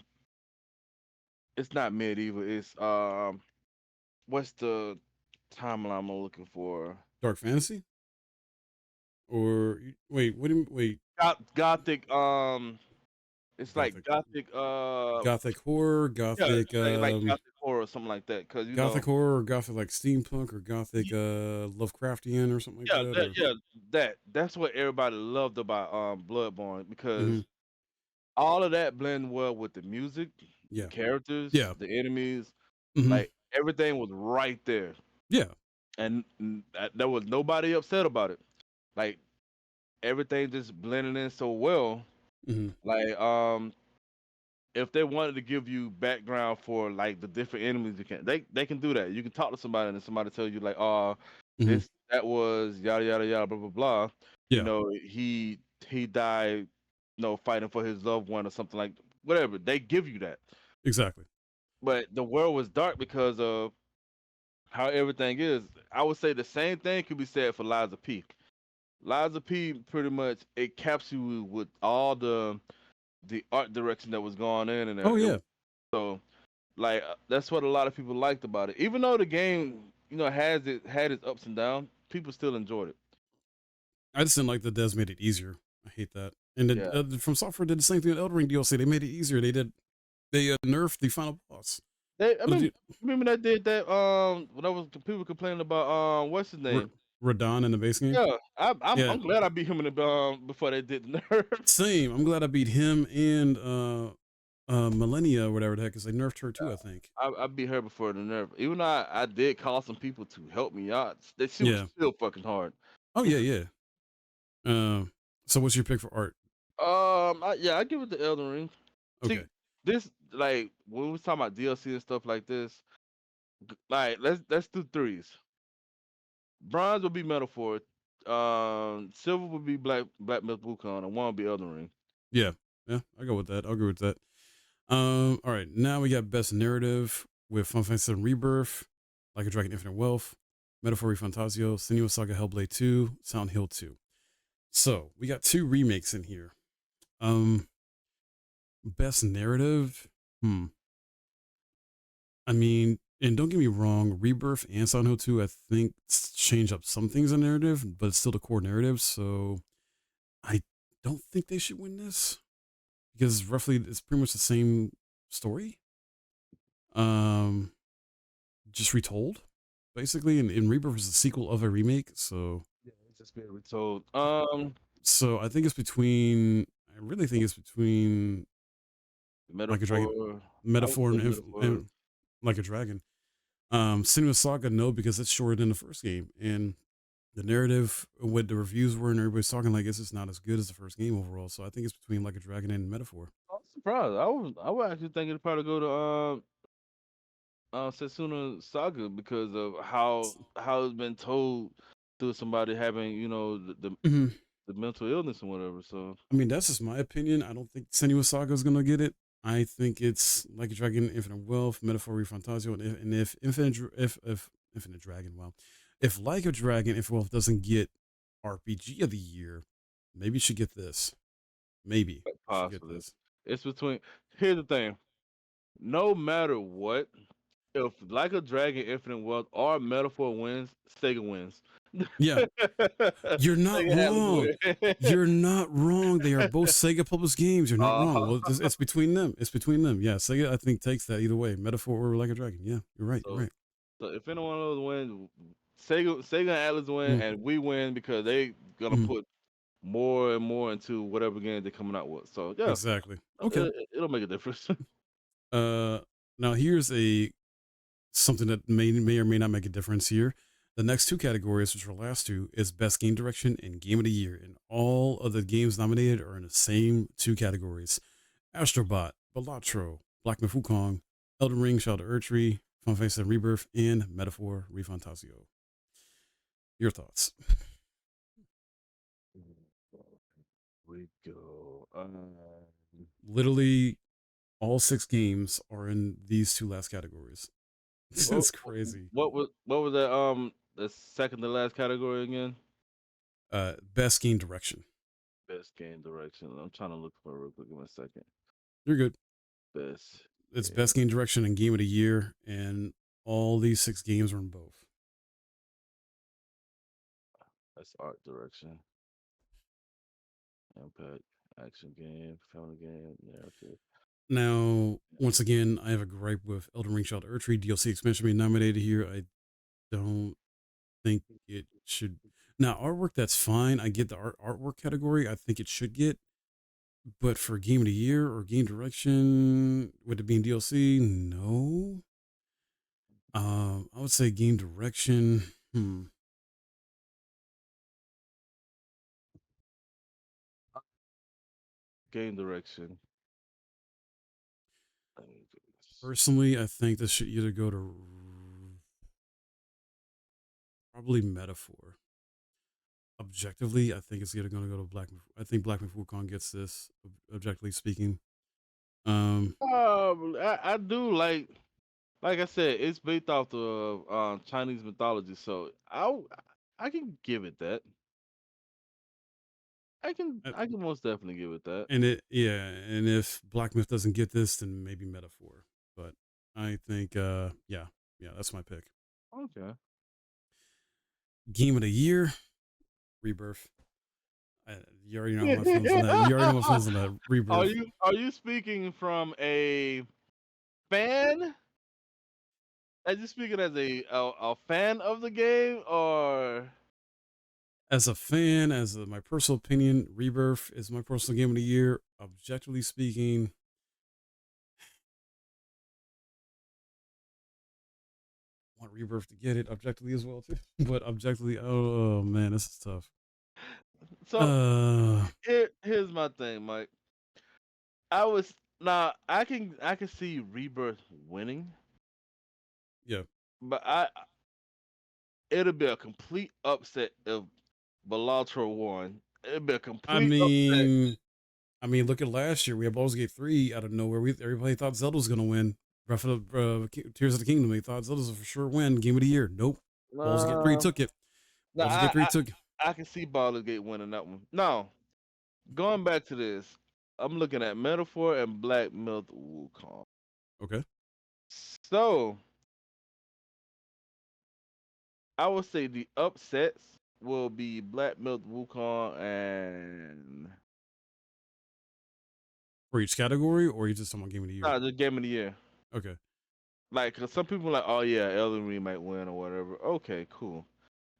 It's not medieval. It's what's the timeline I'm looking for? Dark Fantasy? Or wait, what do you wait? Gothic. It's like Gothic. gothic. Gothic horror, Yeah, gothic like gothic horror or something like that. Cause gothic horror or gothic like steampunk or gothic Lovecraftian or something like yeah, that or that's what everybody loved about Bloodborne mm-hmm. because all of that blend well with the music, the Yeah. characters, Yeah. the enemies, Mm-hmm. like everything was right there, Yeah. and there was nobody upset about it. Like everything just blended in so well. Mm-hmm. Like if they wanted to give you background for like the different enemies, they can do that. You can talk to somebody and somebody tell you like, oh, Mm-hmm. that was yada yada yada blah blah blah. You Yeah. know, he died, fighting for his loved one or something like whatever. They give you that. Exactly. But the world was dark because of how everything is. I would say the same thing could be said for Liza P. Liza P pretty much it caps you with all the art direction that was going in and Oh there. yeah. So like that's what a lot of people liked about it. Even though the game, had its ups and downs, people still enjoyed it. I just didn't like the devs made it easier. I hate that. And then Yeah. From Software did the same thing with Elden Ring DLC. They made it easier. They nerfed the final boss. I mean, remember that did that when I was people complaining about what's his name? Radon in the base game. Yeah, Yeah, I'm glad I beat him in the before they did the nerf. same. I'm glad I beat him and Millennia or whatever the heck, because they nerfed her too. I think. I beat her before the nerf. Even though I did call some people to help me out, she was Yeah. still fucking hard. Oh yeah, yeah. So what's your pick for art? I give it to Elden Ring. Okay. See, this like when we was talking about DLC and stuff like this, like let's do threes. Bronze would be Metaphor. Silver would be Black Myth Wukong, and one would be Elden Ring. Yeah, I go with that. I'll agree with that. All right, now we got best narrative with Final Fantasy VII Rebirth, Like a Dragon Infinite Wealth, Metaphor Fantasio, Senua Saga Hellblade 2, Silent Hill 2. So we got two remakes in here. Best narrative. I mean, and don't get me wrong, Rebirth and Silent Hill 2, I think, change up some things in narrative, but it's still the core narrative. So I don't think they should win this because roughly it's pretty much the same story. Just retold, basically. And Rebirth is a sequel of a remake. So Yeah, it's just being retold. so I think it's between. I really think it's between Like a Dragon, Metaphor. I would Metaphor, say and, Metaphor. Like a Dragon. Cinema Saga, no, because it's shorter than the first game, and the narrative, what the reviews were, and everybody's talking like it's just not as good as the first game overall. So I think it's between Like a Dragon and Metaphor. I'm surprised. I would actually think it'd probably go to Setsuna Saga because of how it's been told through somebody having Mhm. the mental illness and whatever. So I mean, that's just my opinion. I don't think Senua Saga is gonna get it. I think it's Like a Dragon, Infinite Wealth, Metaphor, Refantasio, and if Infinite Dragon, well, if Like a Dragon, Infinite Wealth doesn't get RPG of the year, maybe you should get this. Maybe you should get possibly this. it's between. Here's the thing: no matter what, if Like a Dragon, Infinite Wealth, or Metaphor wins, Sega wins. Yeah, you're not Sega has to wrong. win. You're not wrong. They are both Sega published games. You're not wrong. uh, Well, it's between them. It's between them. Yeah, Sega I think takes that either way. Metaphor or Like a Dragon. Yeah, you're right. You're so right. so if any one of those wins, Sega and Atlas win, Mm, and we win because they gonna mm, put more and more into whatever game they're coming out with. So yeah, exactly. Okay. it'll make a difference. Uh, now here's a something that may or may not make a difference here. The next two categories, which are the last two, is Best Game Direction and Game of the Year. And all of the games nominated are in the same two categories. Astrobot, Balatro, Black Myth Wukong, Elden Ring, Shadow of Erdtree, Final Fantasy Rebirth, and Metaphor Refantasio. Your thoughts? We go. Literally, all six games are in these two last categories. This What, is crazy. what was that? The second to last category again? Best Game Direction. Best game direction. I'm trying to look for it real quick. Give me a second. You're good. Best. It's Game. Best Game Direction and Game of the Year, and all these six games are in both. That's art direction. Impact. Action game. Family game. Narrative. Now, once again, I have a gripe with Elden Ring Shadow of Erdtree DLC expansion being nominated here. I don't think it should. Now, artwork, that's fine. I get the artwork category. I think it should get. But for Game of the Year or Game Direction, with it being DLC, no. I would say Game Direction. Game direction. Personally, I think this should either go to probably Metaphor. Objectively, I think it's either going to go to Black. I think Black Myth Wukong gets this. Objectively speaking, I do like I said, it's based off the Chinese mythology, so I can give it that. uh, I can most definitely give it that. and and if Black Myth doesn't get this, then maybe Metaphor. But I think, yeah, that's my pick. Okay. Game of the Year, Rebirth. You already know my feelings on that. You already know my feelings on that. Rebirth. Are you speaking from a fan? Are you speaking as a fan of the game or? As a fan, my personal opinion, Rebirth is my personal game of the year. Objectively speaking, I want Rebirth to get it objectively as well too. But objectively, oh man, this is tough. So here's my thing, Mike. I can see Rebirth winning, Yeah. but it'll be a complete upset if Bellator won. It'd be a I complete upset. mean, I mean, look at last year. We had Baldur's Gate 3 out of nowhere. Everybody thought Zelda was going to win. Breath of the Tears of the Kingdom. They thought Zelda was for sure win. Game of the year. Nope. Baldur's Gate 3 Uh, took it. no, Baldur's Gate 3 took it. I can see Baldur's Gate winning that one. Now, going back to this, I'm looking at Metaphor and Black Myth Wukong. Okay. So, I would say the upsets will be Black Myth Wukong and For each category, or you just talking about Game of the Year? nah, the Game of the Year. Okay. Like, 'cause some people are like, oh yeah, Elden Ring might win or whatever. Okay, cool.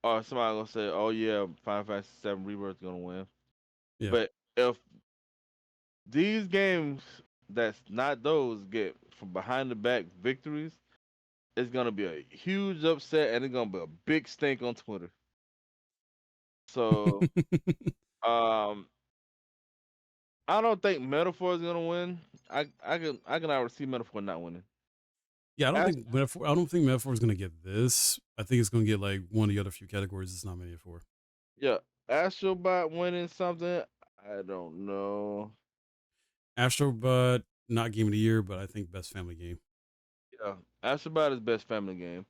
Or somebody gonna say, oh yeah, Final Fantasy VII Rebirth gonna win. Yeah. But if these games that's not those get from behind the back victories, it's gonna be a huge upset and it's gonna be a big stink on Twitter. So um I don't think Metaphor is gonna win. I can already see Metaphor not winning. Yeah, As- I don't think Metaphor is going to get this. I think it's going to get like one of the other few categories it's nominated for. yeah, Astrobot winning something. I don't know. Astrobot, not Game of the Year, but I think best family game. Yeah, Astrobot is best family game.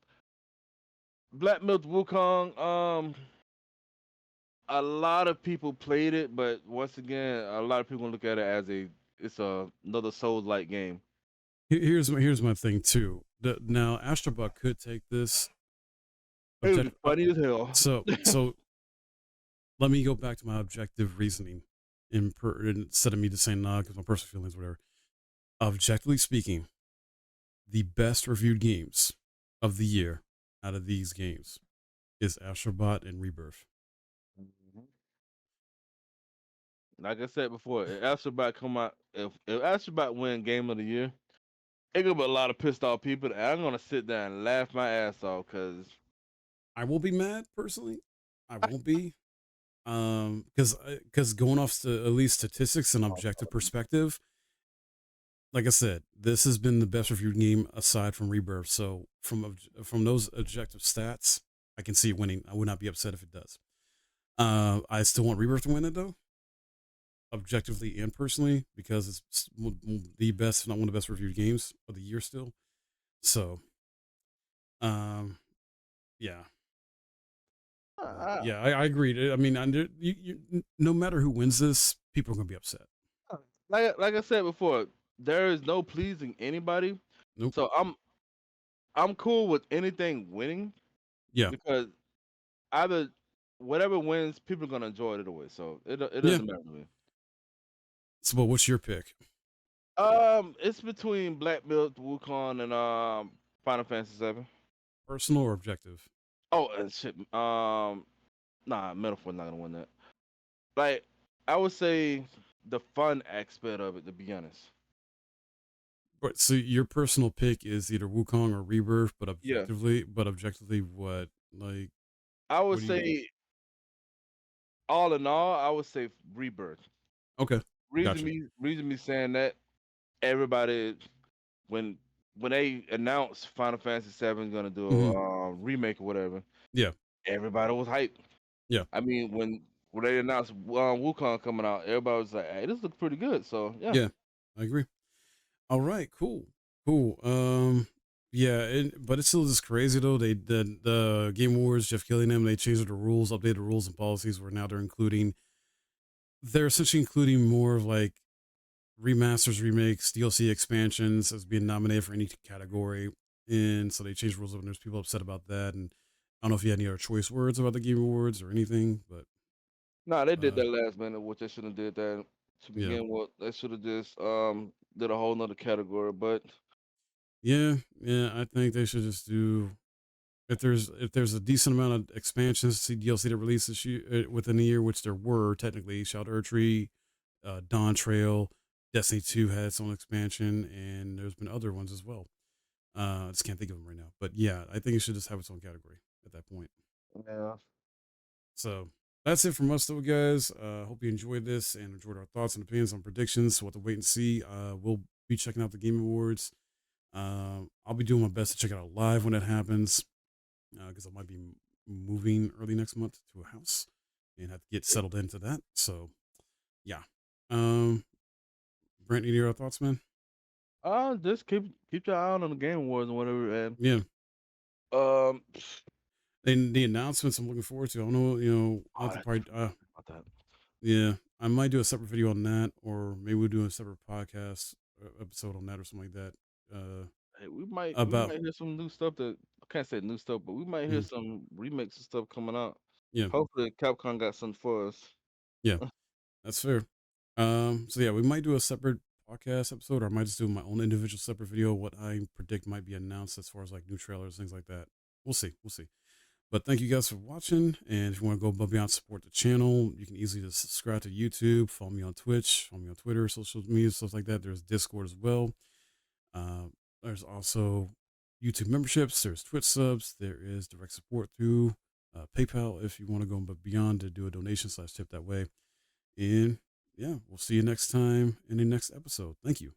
Black Myth Wukong. A lot of people played it, but once again, a lot of people look at it as another Souls-like game. Here's my thing too. Now Astrobot could take this. It was funny as hell. So let me go back to my objective reasoning instead of me just saying nah because my personal feelings, whatever. Objectively speaking, the best reviewed games of the year out of these games is Astrobot and Rebirth. Like I said before, if Astrobot come out, if Astrobot win Game of the Year, it gonna be a lot of pissed off people. And I'm gonna sit there and laugh my ass off because I will be mad personally. I won't be. Because going off to at least statistics and objective perspective, like I said, this has been the best reviewed game aside from Rebirth. So from those objective stats, I can see it winning. I would not be upset if it does. I still want Rebirth to win it though, objectively and personally, because it's the best, if not one of the best reviewed games of the year still. So, yeah. Yeah, I agree. I mean, no matter who wins this, people are gonna be upset. like I said before, there is no pleasing anybody. Nope. So I'm cool with anything winning. Yeah. Because either whatever wins, people are gonna enjoy it either way. So it doesn't matter to me. So, but what's your pick? It's between Black Myth Wukong and Final Fantasy VII. Personal or objective? Oh, and shit. Nah, Metaphor's not gonna win that. Like, I would say the fun aspect of it, to be honest. But so your personal pick is either Wukong or Rebirth, but Yeah. objectively, what like? I would What do you- say, all in all, I would say Rebirth. Okay, Reason gotcha. me saying that, everybody when they announced Final Fantasy VII is gonna do Mhm. a remake or whatever, Yeah, everybody was hyped. yeah, I mean, when they announced Wukong coming out, everybody was like, "Hey, this looks pretty good." So yeah. yeah. I agree. All right, cool. Yeah, but it's still just crazy though. The Game Awards, Jeff Keighley and them, they changed the rules, updated the rules and policies where now they're essentially including more of like remasters, remakes, DLC expansions as being nominated for any category. And so they changed rules up and there's people upset about that. And I don't know if you had any other choice words about the Game Awards or anything, but No, they did uh that last minute, which they shouldn't have did that to yeah. begin with. They should have just did a whole nother category. But Yeah, I think they should just do if there's a decent amount of expansions, DLC that released this year within the year, which there were technically, Shout Tree, Dawn Trail, Destiny 2 had its own expansion, and there's been other ones as well. I just can't think of them right now, but yeah, I think it should just have its own category at that point. yeah, So that's it from us, though, guys. Hope you enjoyed this and enjoyed our thoughts and opinions on predictions. So we'll have to wait and see. We'll be checking out the Game Awards. I'll be doing my best to check it out live when it happens because I might be moving early next month to a house and have to get settled into that. So yeah. Um, Brent, any other thoughts, man? Just keep your eye on the Game Awards and whatever, and Yeah. um, And the announcements I'm looking forward to. I don't know, I oh, have to probably about that. yeah, I might do a separate video on that, or maybe we'll do a separate podcast episode on that or something like that. Hey, we might About hear some new stuff that I can't say new stuff, but we might hear mm, some remakes and stuff coming out. yeah, Hopefully, Capcom got something for us. yeah, that's fair. So yeah, we might do a separate podcast episode, or I might just do my own individual separate video. What I predict might be announced as far as like new trailers, things like that. We'll see, we'll see. But thank you guys for watching. And if you want to go above and beyond, support the channel, you can easily just subscribe to YouTube, follow me on Twitch, follow me on Twitter, social media, stuff like that. There's Discord as well. There's also YouTube memberships. There's Twitch subs. There is direct support through PayPal if you want to go above and beyond to do a donation /tip that way. And yeah, we'll see you next time in the next episode. Thank you.